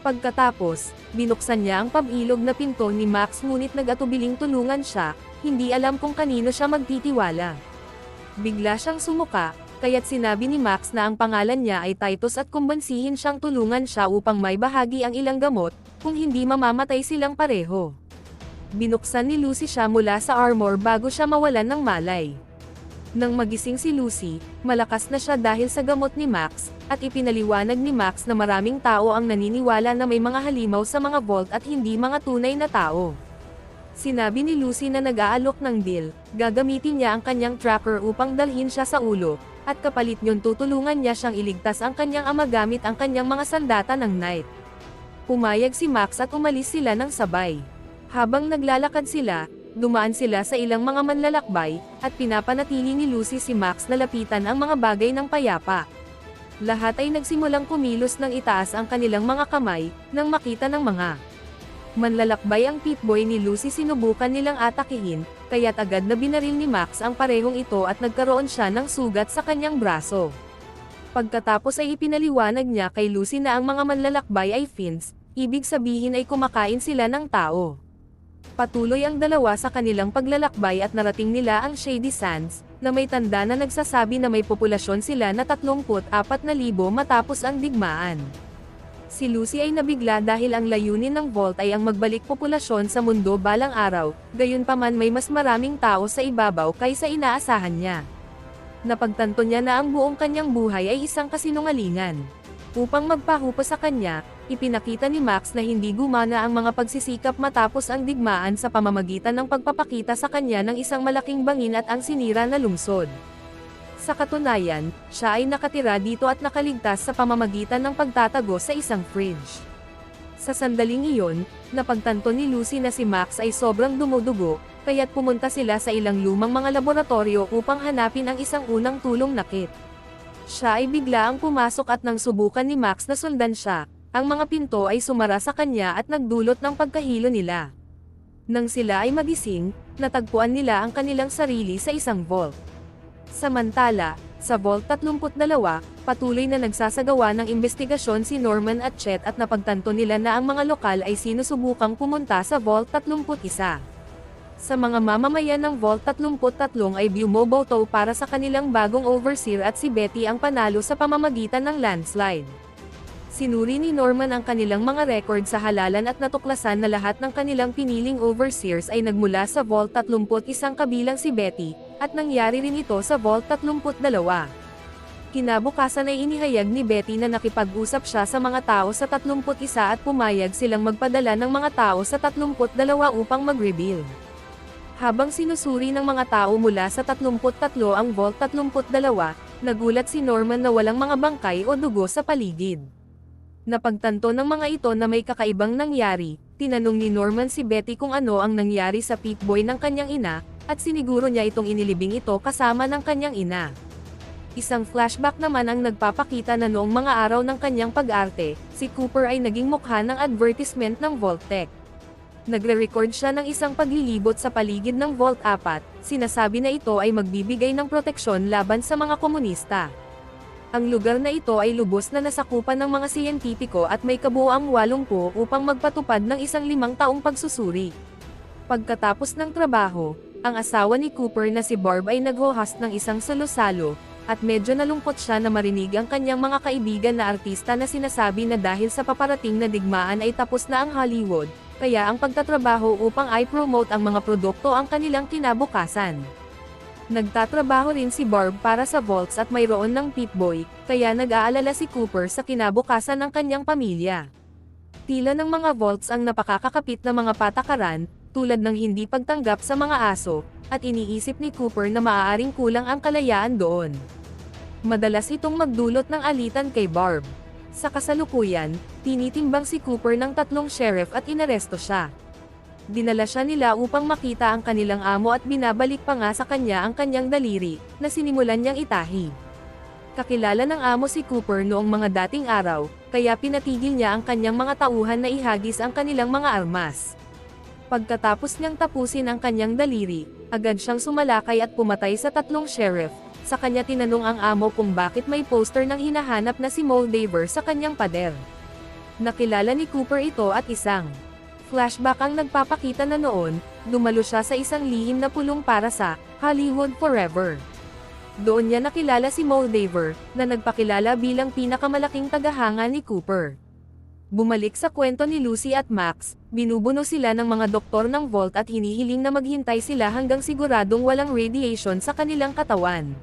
Speaker 1: Pagkatapos, binuksan niya ang pabilog na pinto ni Max ngunit nag-atubiling tulungan siya, hindi alam kung kanino siya magtitiwala. Bigla siyang sumuka, kaya't sinabi ni Max na ang pangalan niya ay Titus at kumbansihin siyang tulungan siya upang may bahagi ang ilang gamot, kung hindi mamamatay silang pareho. Binuksan ni Lucy siya mula sa armor bago siya mawalan ng malay. Nang magising si Lucy, malakas na siya dahil sa gamot ni Max, at ipinaliwanag ni Max na maraming tao ang naniniwala na may mga halimaw sa mga vault at hindi mga tunay na tao. Sinabi ni Lucy na nag-aalok ng deal, gagamitin niya ang kanyang tracker upang dalhin siya sa ulo, at kapalit niyon tutulungan niya siyang iligtas ang kanyang ama gamit ang kanyang mga sandata ng Knight. Pumayag si Max at umalis sila ng sabay. Habang naglalakad sila, dumaan sila sa ilang mga manlalakbay, at pinapanatili ni Lucy si Max na lapitan ang mga bagay ng payapa. Lahat ay nagsimulang kumilos ng itaas ang kanilang mga kamay, nang makita ng mga manlalakbay ang Pip-Boy ni Lucy. Sinubukan nilang atakihin, kaya't agad na binaril ni Max ang parehong ito at nagkaroon siya ng sugat sa kanyang braso. Pagkatapos ay ipinaliwanag niya kay Lucy na ang mga manlalakbay ay fiends, ibig sabihin ay kumakain sila ng tao. Patuloy ang dalawa sa kanilang paglalakbay at narating nila ang Shady Sands, na may tanda na nagsasabi na may populasyon sila na 34,000 matapos ang digmaan. Si Lucy ay nabigla dahil ang layunin ng Vault ay ang magbalik populasyon sa mundo balang araw, gayunpaman may mas maraming tao sa ibabaw kaysa inaasahan niya. Napagtanto niya na ang buong kanyang buhay ay isang kasinungalingan. Upang magpahupa sa kanya, ipinakita ni Max na hindi gumana ang mga pagsisikap matapos ang digmaan sa pamamagitan ng pagpapakita sa kanya ng isang malaking bangin at ang sinira na lungsod. Sa katunayan, siya ay nakatira dito at nakaligtas sa pamamagitan ng pagtatago sa isang fridge. Sa sandaling iyon, napagtanto ni Lucy na si Max ay sobrang dumudugo, kaya't pumunta sila sa ilang lumang mga laboratorio upang hanapin ang isang unang tulong na kit. Siya ay bigla ang pumasok at nang subukan ni Max na sundan siya, ang mga pinto ay sumara sa kanya at nagdulot ng pagkahilo nila. Nang sila ay magising, natagpuan nila ang kanilang sarili sa isang vault. Samantala, Sa Vault 32, patuloy na nagsasagawa ng investigasyon si Norman at Chet at napagtanto nila na ang mga lokal ay sinusubukang pumunta sa Vault 31. Sa mga mamamayan ng Vault 33 ay bumoboto para sa kanilang bagong overseer at si Betty ang panalo sa pamamagitan ng landslide. Sinuri ni Norman ang kanilang mga record sa halalan at natuklasan na lahat ng kanilang piniling overseers ay nagmula sa Vault 31 kabilang si Betty, at nangyari rin ito sa Vault 32. Kinabukasan ay inihayag ni Betty na nakipag-usap siya sa mga tao sa 31 at pumayag silang magpadala ng mga tao sa 32 upang mag-reveal. Habang sinusuri ng mga tao mula sa 33 ang Vault 32, nagulat si Norman na walang mga bangkay o dugo sa paligid. Napagtanto ng mga ito na may kakaibang nangyari, tinanong ni Norman si Betty kung ano ang nangyari sa Pip-Boy ng kanyang ina, at siniguro niya itong inilibing ito kasama ng kanyang ina. Isang flashback naman ang nagpapakita na noong mga araw ng kanyang pag-arte, si Cooper ay naging mukha ng advertisement ng Vault-Tec. Nagre-record siya ng isang paglilibot sa paligid ng Vault 4, sinasabi na ito ay magbibigay ng proteksyon laban sa mga komunista. Ang lugar na ito ay lubos na nasakupan ng mga siyentipiko at may kabuuang 80 upang magpatupad ng isang 5 taong pagsusuri. Pagkatapos ng trabaho, ang asawa ni Cooper na si Barb ay nag-host ng isang salo-salo, at medyo nalungkot siya na marinig ang kanyang mga kaibigan na artista na sinasabi na dahil sa paparating na digmaan ay tapos na ang Hollywood, kaya ang pagtatrabaho upang i-promote ang mga produkto ang kanilang kinabukasan. Nagtatrabaho rin si Barb para sa Vaults at mayroon ng Pip-Boy, kaya nag-aalala si Cooper sa kinabukasan ng kanyang pamilya. Tila ng mga Vaults ang napakakakapit na mga patakaran, tulad ng hindi pagtanggap sa mga aso, at iniisip ni Cooper na maaaring kulang ang kalayaan doon. Madalas itong magdulot ng alitan kay Barb. Sa kasalukuyan, tinitimbang si Cooper ng 3 sheriff at inaresto siya. Dinala siya nila upang makita ang kanilang amo at binabalik pa nga sa kanya ang kanyang daliri, na sinimulan niyang itahi. Kakilala ng amo si Cooper noong mga dating araw, kaya pinatigil niya ang kanyang mga tauhan na ihagis ang kanilang mga armas. Pagkatapos niyang tapusin ang kanyang daliri, agad siyang sumalakay at pumatay sa 3 sheriff. Sa kanya tinanong ang amo kung bakit may poster ng hinahanap na si Moldaver sa kanyang pader. Nakilala ni Cooper ito at isang flashback ang nagpapakita na noon, dumalo siya sa isang lihim na pulong para sa Hollywood Forever. Doon niya nakilala si Moldaver, na nagpakilala bilang pinakamalaking tagahanga ni Cooper. Bumalik sa kwento ni Lucy at Max, binubuno sila ng mga doktor ng Vault at hinihiling na maghintay sila hanggang siguradong walang radiation sa kanilang katawan.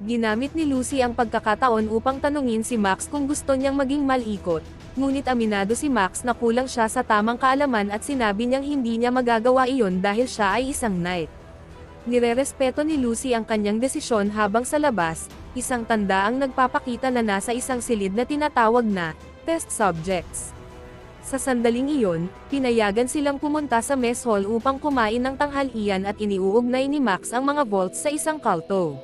Speaker 1: Ginamit ni Lucy ang pagkakataon upang tanungin si Max kung gusto niyang maging malikot, ngunit aminado si Max na kulang siya sa tamang kaalaman at sinabi niyang hindi niya magagawa iyon dahil siya ay isang knight. Nirerespeto ni Lucy ang kanyang desisyon habang sa labas, isang tanda ang nagpapakita na nasa isang silid na tinatawag na test subjects. Sa sandaling iyon, pinayagan silang pumunta sa mess hall upang kumain ng tanghalian at iniuugnay ni Max ang mga Vaults sa isang kalto.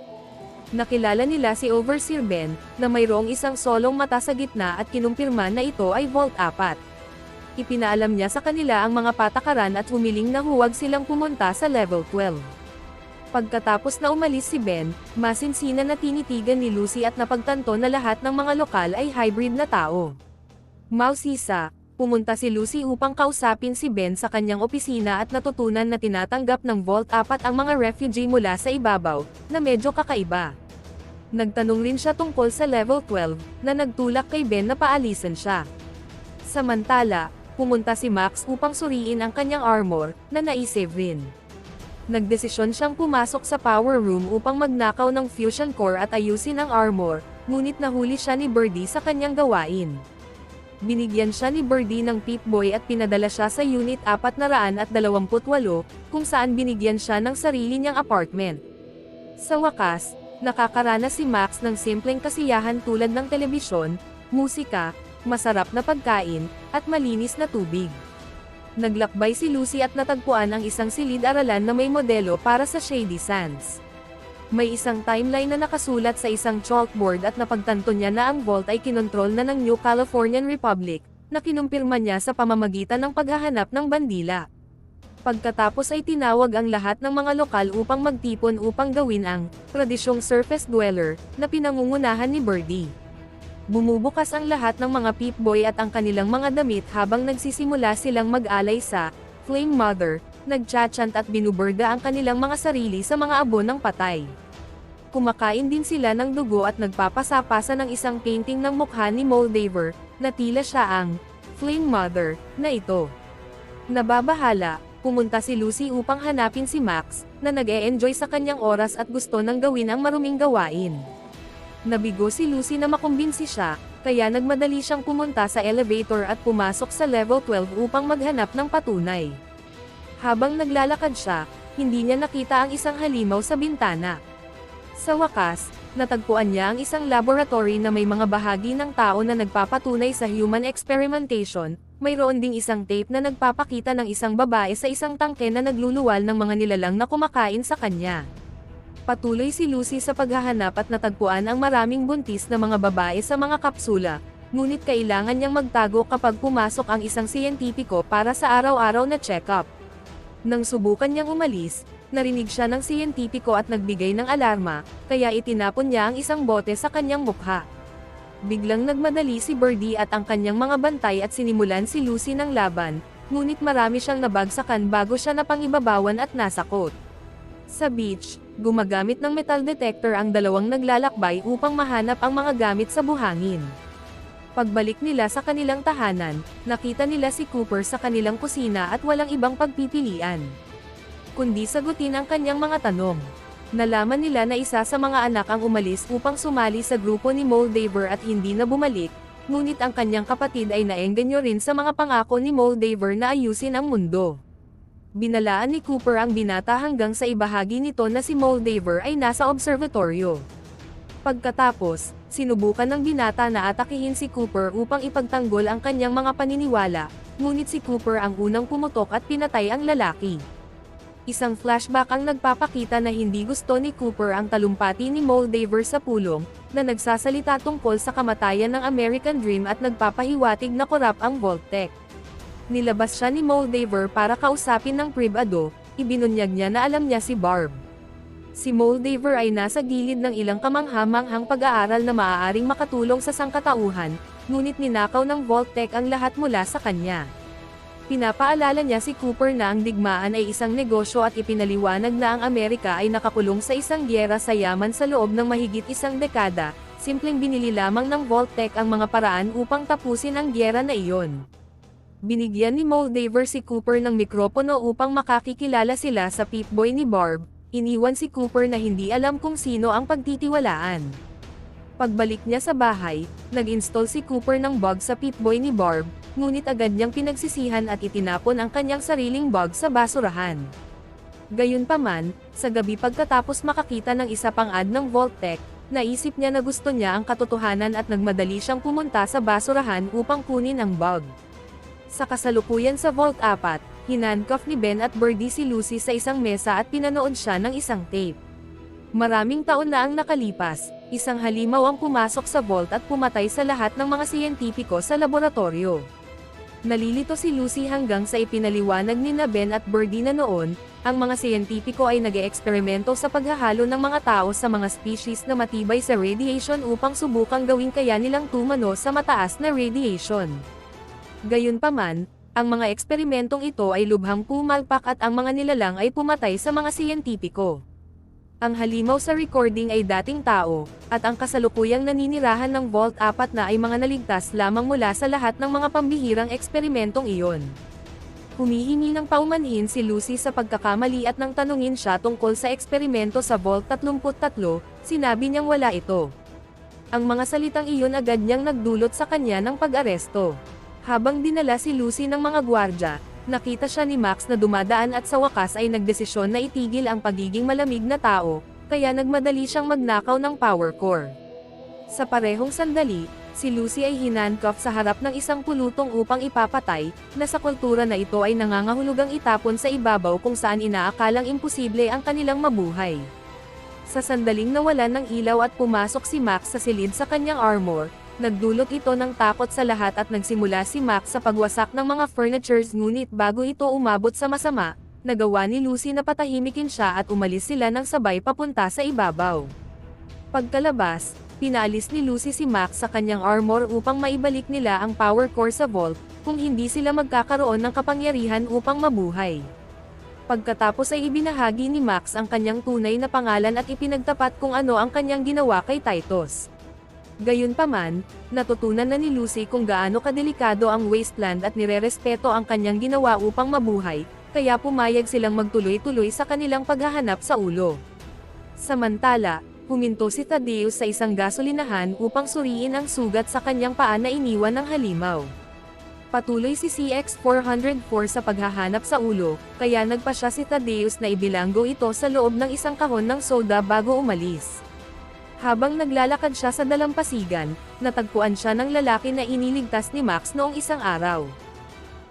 Speaker 1: Nakilala nila si Overseer Ben, na mayroong isang solong mata sa gitna at kinumpirma na ito ay Vault 4. Ipinaalam niya sa kanila ang mga patakaran at humiling na huwag silang pumunta sa level 12. Pagkatapos na umalis si Ben, masinsinan na tinitigan ni Lucy at napagtanto na lahat ng mga lokal ay hybrid na tao. Mausisa, pumunta si Lucy upang kausapin si Ben sa kanyang opisina at natutunan na tinatanggap ng Vault 4 ang mga refugee mula sa ibabaw, na medyo kakaiba. Nagtanong rin siya tungkol sa level 12, na nagtulak kay Ben na paalisan siya. Samantala, pumunta si Max upang suriin ang kanyang armor, na naisave rin. Nagdesisyon siyang pumasok sa power room upang magnakaw ng fusion core at ayusin ang armor, ngunit nahuli siya ni Birdie sa kanyang gawain. Binigyan siya ni Birdie ng Pip-Boy at pinadala siya sa Unit 428, kung saan binigyan siya ng sarili niyang apartment. Sa wakas, nakakaranas si Max ng simpleng kasiyahan tulad ng telebisyon, musika, masarap na pagkain, at malinis na tubig. Naglakbay si Lucy at natagpuan ang isang silid-aralan na may modelo para sa Shady Sands. May isang timeline na nakasulat sa isang chalkboard at napagtanto niya na ang Vault ay kinontrol na ng New Californian Republic, na kinumpirma niya sa pamamagitan ng paghahanap ng bandila. Pagkatapos ay tinawag ang lahat ng mga lokal upang magtipon upang gawin ang tradisyong surface dweller na pinangungunahan ni Birdie. Bumubukas ang lahat ng mga Pip-Boy at ang kanilang mga damit habang nagsisimula silang mag-alay sa Flame Mother, nagchachant at binuburga ang kanilang mga sarili sa mga abo ng patay. Kumakain din sila ng dugo at nagpapasapasa ng isang painting ng mukha ni Moldaver, na tila siya ang Flame Mother na ito. Nababahala, pumunta si Lucy upang hanapin si Max, na nag-e-enjoy sa kanyang oras at gusto nang gawin ang maruming gawain. Nabigo si Lucy na makumbinsi siya, kaya nagmadali siyang pumunta sa elevator at pumasok sa level 12 upang maghanap ng patunay. Habang naglalakad siya, hindi niya nakita ang isang halimaw sa bintana. Sa wakas, natagpuan niya ang isang laboratory na may mga bahagi ng tao na nagpapatunay sa human experimentation. Mayroon ding isang tape na nagpapakita ng isang babae sa isang tangke na nagluluwal ng mga nilalang na kumakain sa kanya. Patuloy si Lucy sa paghahanap at natagpuan ang maraming buntis na mga babae sa mga kapsula, ngunit kailangan niyang magtago kapag pumasok ang isang siyentipiko para sa araw-araw na check-up. Nang subukan niyang umalis, narinig siya ng siyentipiko at nagbigay ng alarma, kaya itinapon niya ang isang bote sa kanyang mukha. Biglang nagmadali si Birdie at ang kanyang mga bantay at sinimulan si Lucy ng laban, ngunit marami siyang nabagsakan bago siya napangibabawan at nasakot. Sa beach, gumagamit ng metal detector ang dalawang naglalakbay upang mahanap ang mga gamit sa buhangin. Pagbalik nila sa kanilang tahanan, nakita nila si Cooper sa kanilang kusina at walang ibang pagpipilian kundi sagutin ang kanyang mga tanong. Nalaman nila na isa sa mga anak ang umalis upang sumali sa grupo ni Moldaver at hindi na bumalik, ngunit ang kanyang kapatid ay naengganyo rin sa mga pangako ni Moldaver na ayusin ang mundo. Binalaan ni Cooper ang binata hanggang sa ibahagi nito na si Moldaver ay nasa observatoryo. Pagkatapos, sinubukan ng binata na atakihin si Cooper upang ipagtanggol ang kanyang mga paniniwala, ngunit si Cooper ang unang pumutok at pinatay ang lalaki. Isang flashback ang nagpapakita na hindi gusto ni Cooper ang talumpati ni Moldaver sa pulong, na nagsasalita tungkol sa kamatayan ng American Dream at nagpapahiwatig na korap ang Vault-Tec. Nilabas siya ni Moldaver para kausapin ng pribado, ibinunyag niya na alam niya si Barb. Si Moldaver ay nasa gilid ng ilang kamangha-manghang pag-aaral na maaaring makatulong sa sangkatauhan, ngunit ninakaw ng Vault-Tec ang lahat mula sa kanya. Pinapaalala niya si Cooper na ang digmaan ay isang negosyo at ipinaliwanag na ang Amerika ay nakakulong sa isang giyera sa yaman sa loob ng mahigit isang dekada, simpleng binili lamang ng Vault-Tec ang mga paraan upang tapusin ang giyera na iyon. Binigyan ni Moldaver si Cooper ng mikropono upang makakikilala sila sa Pip-Boy ni Barb, iniwan si Cooper na hindi alam kung sino ang pagtitiwalaan. Pagbalik niya sa bahay, nag-install si Cooper ng bug sa Pip-Boy ni Barb, ngunit agad niyang pinagsisihan at itinapon ang kanyang sariling bug sa basurahan. Gayunpaman, sa gabi pagkatapos makakita ng isa pang ad ng Vault-Tec, naisip niya na gusto niya ang katotohanan at nagmadali siyang pumunta sa basurahan upang kunin ang bug. Sa kasalukuyan sa Vault 4, hinandcuff ni Ben at Birdie si Lucy sa isang mesa at pinanood siya ng isang tape. Maraming taon na ang nakalipas, isang halimaw ang pumasok sa vault at pumatay sa lahat ng mga siyentipiko sa laboratorio. Nalilito si Lucy hanggang sa ipinaliwanag ni na Ben at Birdie na noon, ang mga siyentipiko ay nag-eeksperimento sa paghahalo ng mga tao sa mga species na matibay sa radiation upang subukang gawing kaya nilang tumano sa mataas na radiation. Gayunpaman, ang mga eksperimentong ito ay lubhang pumalpak at ang mga nilalang ay pumatay sa mga siyentipiko. Ang halimaw sa recording ay dating tao, at ang kasalukuyang naninirahan ng Vault 4 na ay mga naligtas lamang mula sa lahat ng mga pambihirang eksperimentong iyon. Humihingi ng paumanhin si Lucy sa pagkakamali at nang tanungin siya tungkol sa eksperimento sa Vault 33, sinabi niyang wala ito. Ang mga salitang iyon agad niyang nagdulot sa kanya ng pag-aresto. Habang dinala si Lucy ng mga gwardya, nakita siya ni Max na dumadaan at sa wakas ay nagdesisyon na itigil ang pagiging malamig na tao, kaya nagmadali siyang magnakaw ng power core. Sa parehong sandali, si Lucy ay hinandcuff sa harap ng isang pulutong upang ipapatay, na sa kultura na ito ay nangangahulugang itapon sa ibabaw kung saan inaakalang imposible ang kanilang mabuhay. Sa sandaling nawalan ng ilaw at pumasok si Max sa silid sa kanyang armor, nagdulot ito ng takot sa lahat at nagsimula si Max sa pagwasak ng mga furnitures ngunit bago ito umabot sa masama, nagawa ni Lucy na patahimikin siya at umalis sila ng sabay papunta sa ibabaw. Pagkalabas, pinaalis ni Lucy si Max sa kanyang armor upang maibalik nila ang power core sa vault, kung hindi sila magkakaroon ng kapangyarihan upang mabuhay. Pagkatapos ay ibinahagi ni Max ang kanyang tunay na pangalan at ipinagtapat kung ano ang kanyang ginawa kay Titus. Gayunpaman, natutunan na ni Lucy kung gaano kadelikado ang wasteland at nirerespeto ang kanyang ginawa upang mabuhay, kaya pumayag silang magtuloy-tuloy sa kanilang paghahanap sa ulo. Samantala, huminto si Thaddeus sa isang gasolinahan upang suriin ang sugat sa kanyang paa na iniwan ng halimaw. Patuloy si CX-404 sa paghahanap sa ulo, kaya nagpasya si Thaddeus na ibilanggo ito sa loob ng isang kahon ng soda bago umalis. Habang naglalakad siya sa dalampasigan, natagpuan siya ng lalaki na iniligtas ni Max noong isang araw.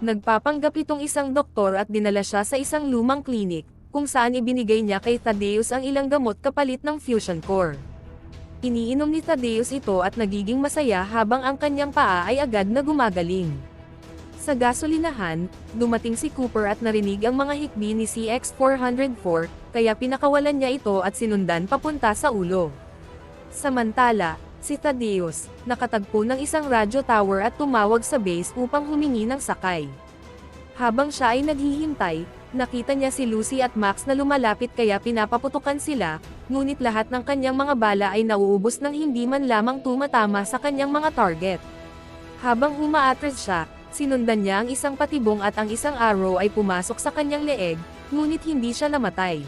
Speaker 1: Nagpapanggap itong isang doktor at dinala siya sa isang lumang klinik, kung saan ibinigay niya kay Thaddeus ang ilang gamot kapalit ng fusion core. Iniinom ni Thaddeus ito at nagiging masaya habang ang kanyang paa ay agad na gumagaling. Sa gasolinahan, dumating si Cooper at narinig ang mga hikbi ni CX-404, kaya pinakawalan niya ito at sinundan papunta sa ulo. Samantala, si Thaddeus, nakatagpo ng isang radyo tower at tumawag sa base upang humingi ng sakay. Habang siya ay naghihintay, nakita niya si Lucy at Max na lumalapit kaya pinapaputukan sila, ngunit lahat ng kanyang mga bala ay nauubos nang hindi man lamang tumatama sa kanyang mga target. Habang umaatras siya, sinundan niya ang isang patibong at ang isang arrow ay pumasok sa kanyang leeg, ngunit hindi siya namatay.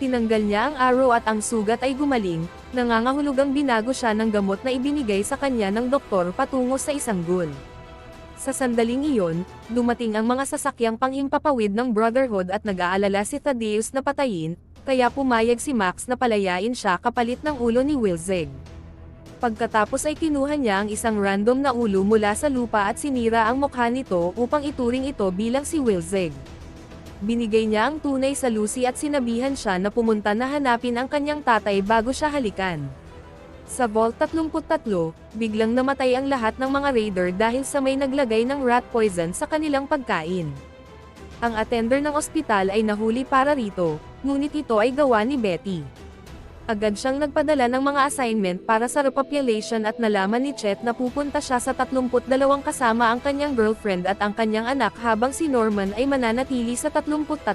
Speaker 1: Tinanggal niya ang arrow at ang sugat ay gumaling, nangangahulugang binago siya ng gamot na ibinigay sa kanya ng doktor patungo sa isang gun. Sa sandaling iyon, dumating ang mga sasakyang panghimpapawid ng Brotherhood at nag-aalala si Thaddeus na patayin, kaya pumayag si Max na palayain siya kapalit ng ulo ni Wilzeg. Pagkatapos ay kinuha niya ang isang random na ulo mula sa lupa at sinira ang mukha nito upang ituring ito bilang si Wilzeg. Binigay niya ang tunay sa Lucy at sinabihan siya na pumunta na hanapin ang kanyang tatay bago siya halikan. Sa Vault 33, biglang namatay ang lahat ng mga raider dahil sa may naglagay ng rat poison sa kanilang pagkain. Ang attender ng ospital ay nahuli para rito, ngunit ito ay gawa ni Betty. Agad siyang nagpadala ng mga assignment para sa repopulation at nalaman ni Chet na pupunta siya sa 32 kasama ang kanyang girlfriend at ang kanyang anak habang si Norman ay mananatili sa 33.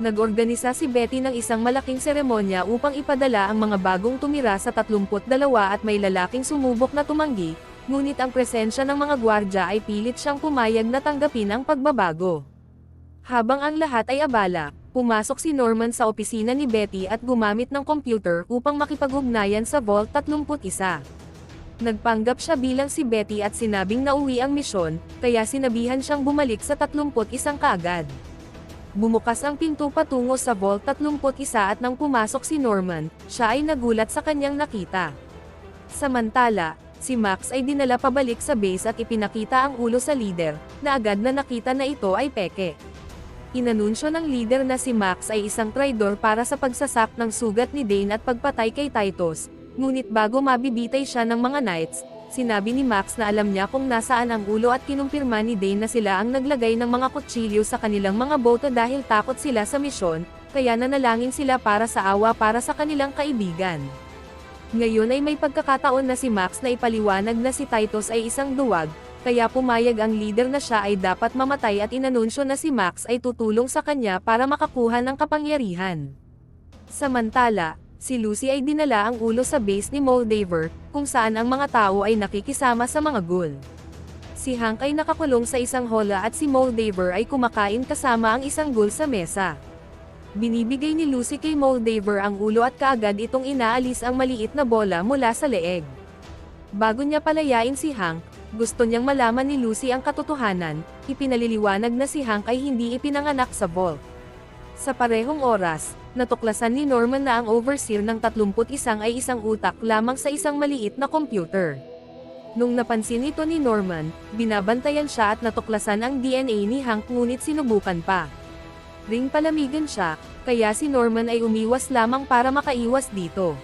Speaker 1: Nag-organisa si Betty ng isang malaking seremonya upang ipadala ang mga bagong tumira sa 32 at may lalaking sumubok na tumanggi, ngunit ang presensya ng mga gwardya ay pilit siyang pumayag na tanggapin ang pagbabago. Habang ang lahat ay abala, pumasok si Norman sa opisina ni Betty at gumamit ng computer upang makipag-ugnayan sa Vault 31. Nagpanggap siya bilang si Betty at sinabing nauwi ang misyon, kaya sinabihan siyang bumalik sa 31 kaagad. Bumukas ang pinto patungo sa Vault 31 at nang pumasok si Norman, siya ay nagulat sa kanyang nakita. Samantala, si Max ay dinala pabalik sa base at ipinakita ang ulo sa leader, na agad na nakita na ito ay peke. Inanunsyo ng leader na si Max ay isang traidor para sa pagsasak ng sugat ni Dane at pagpatay kay Titus, ngunit bago mabibitay siya ng mga knights, sinabi ni Max na alam niya kung nasaan ang ulo at kinumpirma ni Dane na sila ang naglagay ng mga kutsilyo sa kanilang mga boto dahil takot sila sa misyon, kaya nanalangin sila para sa awa para sa kanilang kaibigan. Ngayon ay may pagkakataon na si Max na ipaliwanag na si Titus ay isang duwag, kaya pumayag ang leader na siya ay dapat mamatay at inanunsyo na si Max ay tutulong sa kanya para makakuha ng kapangyarihan. Samantala, si Lucy ay dinala ang ulo sa base ni Moldaver, kung saan ang mga tao ay nakikisama sa mga ghoul. Si Hank ay nakakulong sa isang hola at si Moldaver ay kumakain kasama ang isang ghoul sa mesa. Binibigay ni Lucy kay Moldaver ang ulo at kaagad itong inaalis ang maliit na bola mula sa leeg. Bago niya palayain si Hank, gusto niyang malaman ni Lucy ang katotohanan, ipinaliliwanag na si Hank ay hindi ipinanganak sa vault. Sa parehong oras, natuklasan ni Norman na ang overseer ng 31 ay isang utak lamang sa isang maliit na computer. Nung napansin ito ni Norman, binabantayan siya at natuklasan ang DNA ni Hank ngunit sinubukan pa ring palamigan siya, kaya si Norman ay umiwas lamang para makaiwas dito.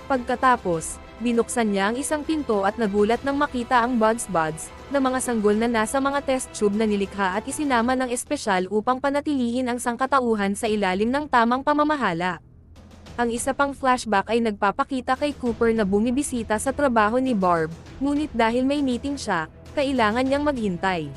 Speaker 1: Pagkatapos, Binuksan niya ang isang pinto at nagulat nang makita ang Buds na mga sanggol na nasa mga test tube na nilikha at isinama ng espesyal upang panatilihin ang sangkatauhan sa ilalim ng tamang pamamahala. Ang isa pang flashback ay nagpapakita kay Cooper na bumibisita sa trabaho ni Barb, ngunit dahil may meeting siya, kailangan niyang maghintay.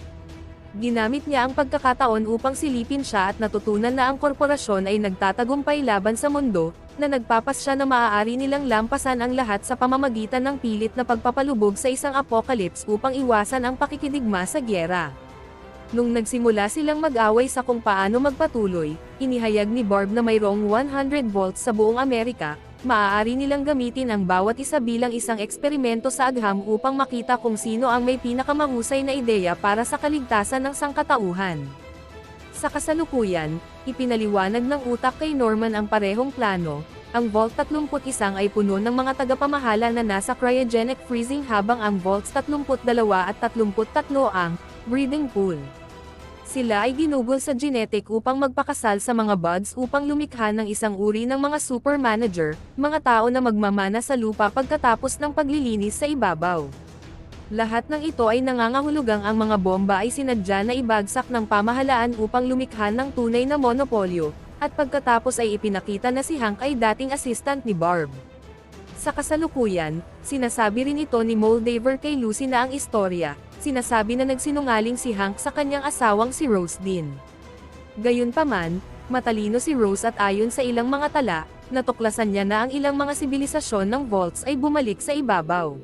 Speaker 1: Ginamit niya ang pagkakataon upang silipin siya at natutunan na ang korporasyon ay nagtatagumpay laban sa mundo, na nagpapasya na maaari nilang lampasan ang lahat sa pamamagitan ng pilit na pagpapalubog sa isang apocalypse upang iwasan ang pakikidigma sa gyera. Nung nagsimula silang mag-away sa kung paano magpatuloy, inihayag ni Barb na mayroong 100 volts sa buong Amerika, maaari nilang gamitin ang bawat isa bilang isang eksperimento sa agham upang makita kung sino ang may pinakamahusay na ideya para sa kaligtasan ng sangkatauhan. Sa kasalukuyan, ipinaliwanag ng utak kay Norman ang parehong plano. Ang Vault 31 ay puno ng mga tagapamahala na nasa cryogenic freezing habang ang Vaults 32 at 33 ang breeding pool. Sila ay ginugol sa genetic upang magpakasal sa mga buds upang lumikha ng isang uri ng mga super manager, mga tao na magmamana sa lupa pagkatapos ng paglilinis sa ibabaw. Lahat ng ito ay nangangahulugang ang mga bomba ay sinadya na ibagsak ng pamahalaan upang lumikha ng tunay na monopolyo, at pagkatapos ay ipinakita na si Hank ay dating assistant ni Barb. Sa kasalukuyan, sinasabi rin ito ni Moldaver kay Lucy na ang istorya. Sinasabi na nagsinungaling si Hank sa kanyang asawang si Rose din. Gayunpaman, matalino si Rose at ayon sa ilang mga tala, natuklasan niya na ang ilang mga sibilisasyon ng Vaults ay bumalik sa ibabaw.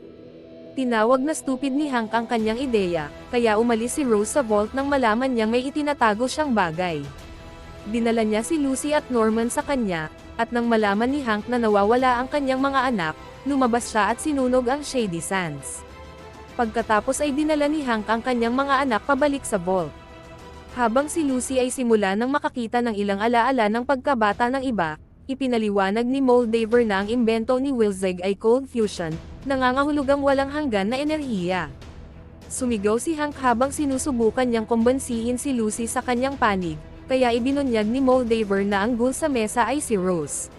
Speaker 1: Tinawag na stupid ni Hank ang kanyang ideya, kaya umalis si Rose sa Vault nang malaman niyang may itinatago siyang bagay. Dinala niya si Lucy at Norman sa kanya, at nang malaman ni Hank na nawawala ang kanyang mga anak, lumabas siya at sinunog ang Shady Sands. Pagkatapos ay dinala ni Hank ang kanyang mga anak pabalik sa Vault. Habang si Lucy ay simula nang makakita ng ilang alaala ng pagkabata ng iba, ipinaliwanag ni Moldaver na ang imbento ni Wilczek ay cold fusion, nangangahulugang walang hanggan na enerhiya. Sumigaw si Hank habang sinusubukan niyang kumbansihin si Lucy sa kanyang panig, kaya ibinunyag ni Moldaver na ang ghoul sa mesa ay si Rose.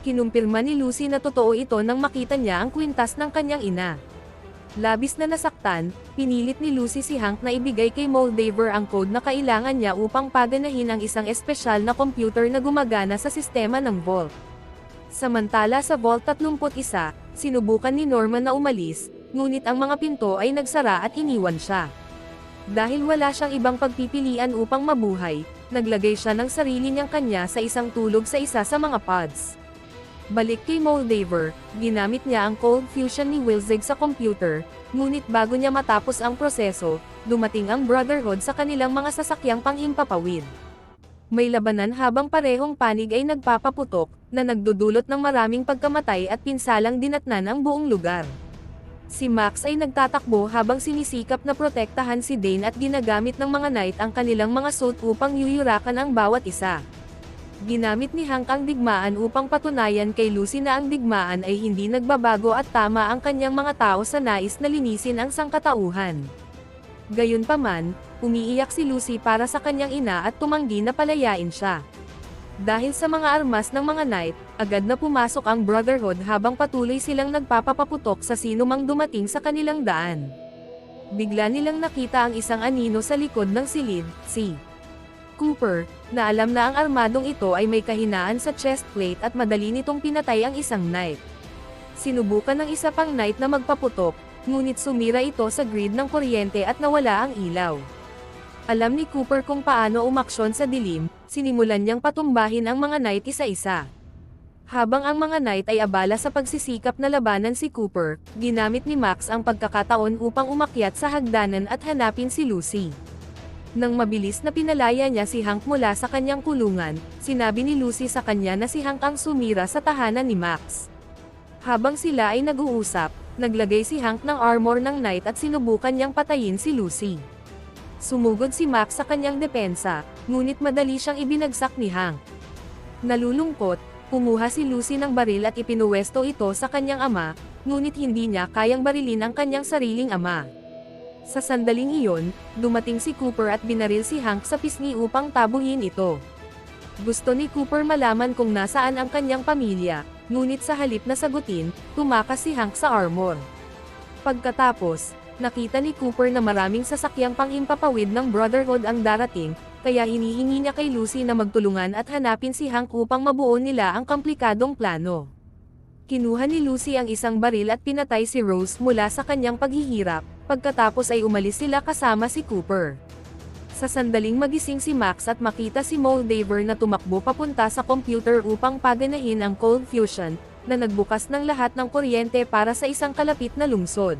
Speaker 1: Kinumpirma ni Lucy na totoo ito nang makita niya ang kwintas ng kanyang ina. Labis na nasaktan, pinilit ni Lucy si Hank na ibigay kay Moldaver ang code na kailangan niya upang paganahin ang isang espesyal na computer na gumagana sa sistema ng Vault. Samantala sa Vault 31, sinubukan ni Norman na umalis, ngunit ang mga pinto ay nagsara at iniwan siya. Dahil wala siyang ibang pagpipilian upang mabuhay, naglagay siya ng sarili niyang kanya sa isang tulog sa isa sa mga pods. Balik kay Moldaver, ginamit niya ang cold fusion ni Wilczek sa computer, ngunit bago niya matapos ang proseso, dumating ang Brotherhood sa kanilang mga sasakyang panghimpapawid. May labanan habang parehong panig ay nagpapaputok, na nagdudulot ng maraming pagkamatay at pinsalang dinatnan ang buong lugar. Si Max ay nagtatakbo habang sinisikap na protektahan si Dane at ginagamit ng mga knight ang kanilang mga suit upang yuyurakan ang bawat isa. Ginamit ni Hank ang digmaan upang patunayan kay Lucy na ang digmaan ay hindi nagbabago at tama ang kanyang mga tao sa nais na linisin ang sangkatauhan. Gayunpaman, umiiyak si Lucy para sa kanyang ina at tumanggi na palayain siya. Dahil sa mga armas ng mga knight, agad na pumasok ang Brotherhood habang patuloy silang nagpapapaputok sa sino mang dumating sa kanilang daan. Bigla nilang nakita ang isang anino sa likod ng silid, si Cooper, na alam na ang armadong ito ay may kahinaan sa chest plate at madali nitong pinatay ang isang knight. Sinubukan ng isa pang knight na magpaputok, ngunit sumira ito sa grid ng kuryente at nawala ang ilaw. Alam ni Cooper kung paano umaksyon sa dilim, sinimulan niyang patumbahin ang mga knight isa-isa. Habang ang mga knight ay abala sa pagsisikap na labanan si Cooper, ginamit ni Max ang pagkakataon upang umakyat sa hagdanan at hanapin si Lucy. Nang mabilis na pinalaya niya si Hank mula sa kanyang kulungan, sinabi ni Lucy sa kanya na si Hank ang sumira sa tahanan ni Max. Habang sila ay nag-uusap, naglagay si Hank ng armor ng knight at sinubukan niyang patayin si Lucy. Sumugod si Max sa kanyang depensa, ngunit madali siyang ibinagsak ni Hank. Nalulungkot, kumuha si Lucy ng baril at ipinuwesto ito sa kanyang ama, ngunit hindi niya kayang barilin ang kanyang sariling ama. Sa sandaling iyon, dumating si Cooper at binaril si Hank sa pisngi upang tabuhin ito. Gusto ni Cooper malaman kung nasaan ang kanyang pamilya, Ngunit sa halip na sagutin, tumakas si Hank sa armor. Pagkatapos, nakita ni Cooper na maraming sasakyang pang-impapawid ng Brotherhood ang darating, kaya hinihingi niya kay Lucy na magtulungan at hanapin si Hank upang mabuo nila ang komplikadong plano. Kinuha ni Lucy ang isang baril at pinatay si Rose mula sa kanyang paghihirap, pagkatapos ay umalis sila kasama si Cooper. Sa sandaling magising si Max at makita si Moldaver na tumakbo papunta sa computer upang paganahin ang cold fusion, na nagbukas ng lahat ng kuryente para sa isang kalapit na lungsod.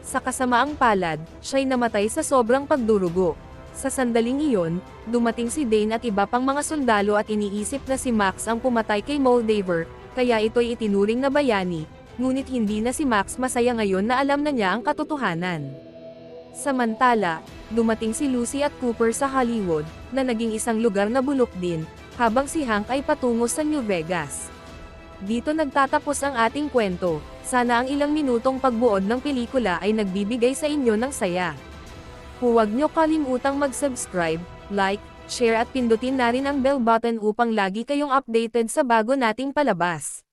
Speaker 1: Sa kasamaang palad, siya'y namatay sa sobrang pagdurugo. Sa sandaling iyon, dumating si Dane at iba pang mga sundalo at iniisip na si Max ang pumatay kay Moldaver, kaya ito'y itinuring na bayani, ngunit hindi na si Max masaya ngayon na alam na niya ang katotohanan. Samantala, dumating si Lucy at Cooper sa Hollywood, na naging isang lugar na bulok din, habang si Hank ay patungo sa New Vegas. Dito nagtatapos ang ating kwento. Sana ang ilang minutong pagbuod ng pelikula ay nagbibigay sa inyo ng saya. Huwag niyo kalimutang mag-subscribe, like, share at pindutin na rin ang bell button upang lagi kayong updated sa bago nating palabas.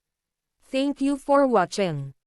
Speaker 1: Thank you for watching.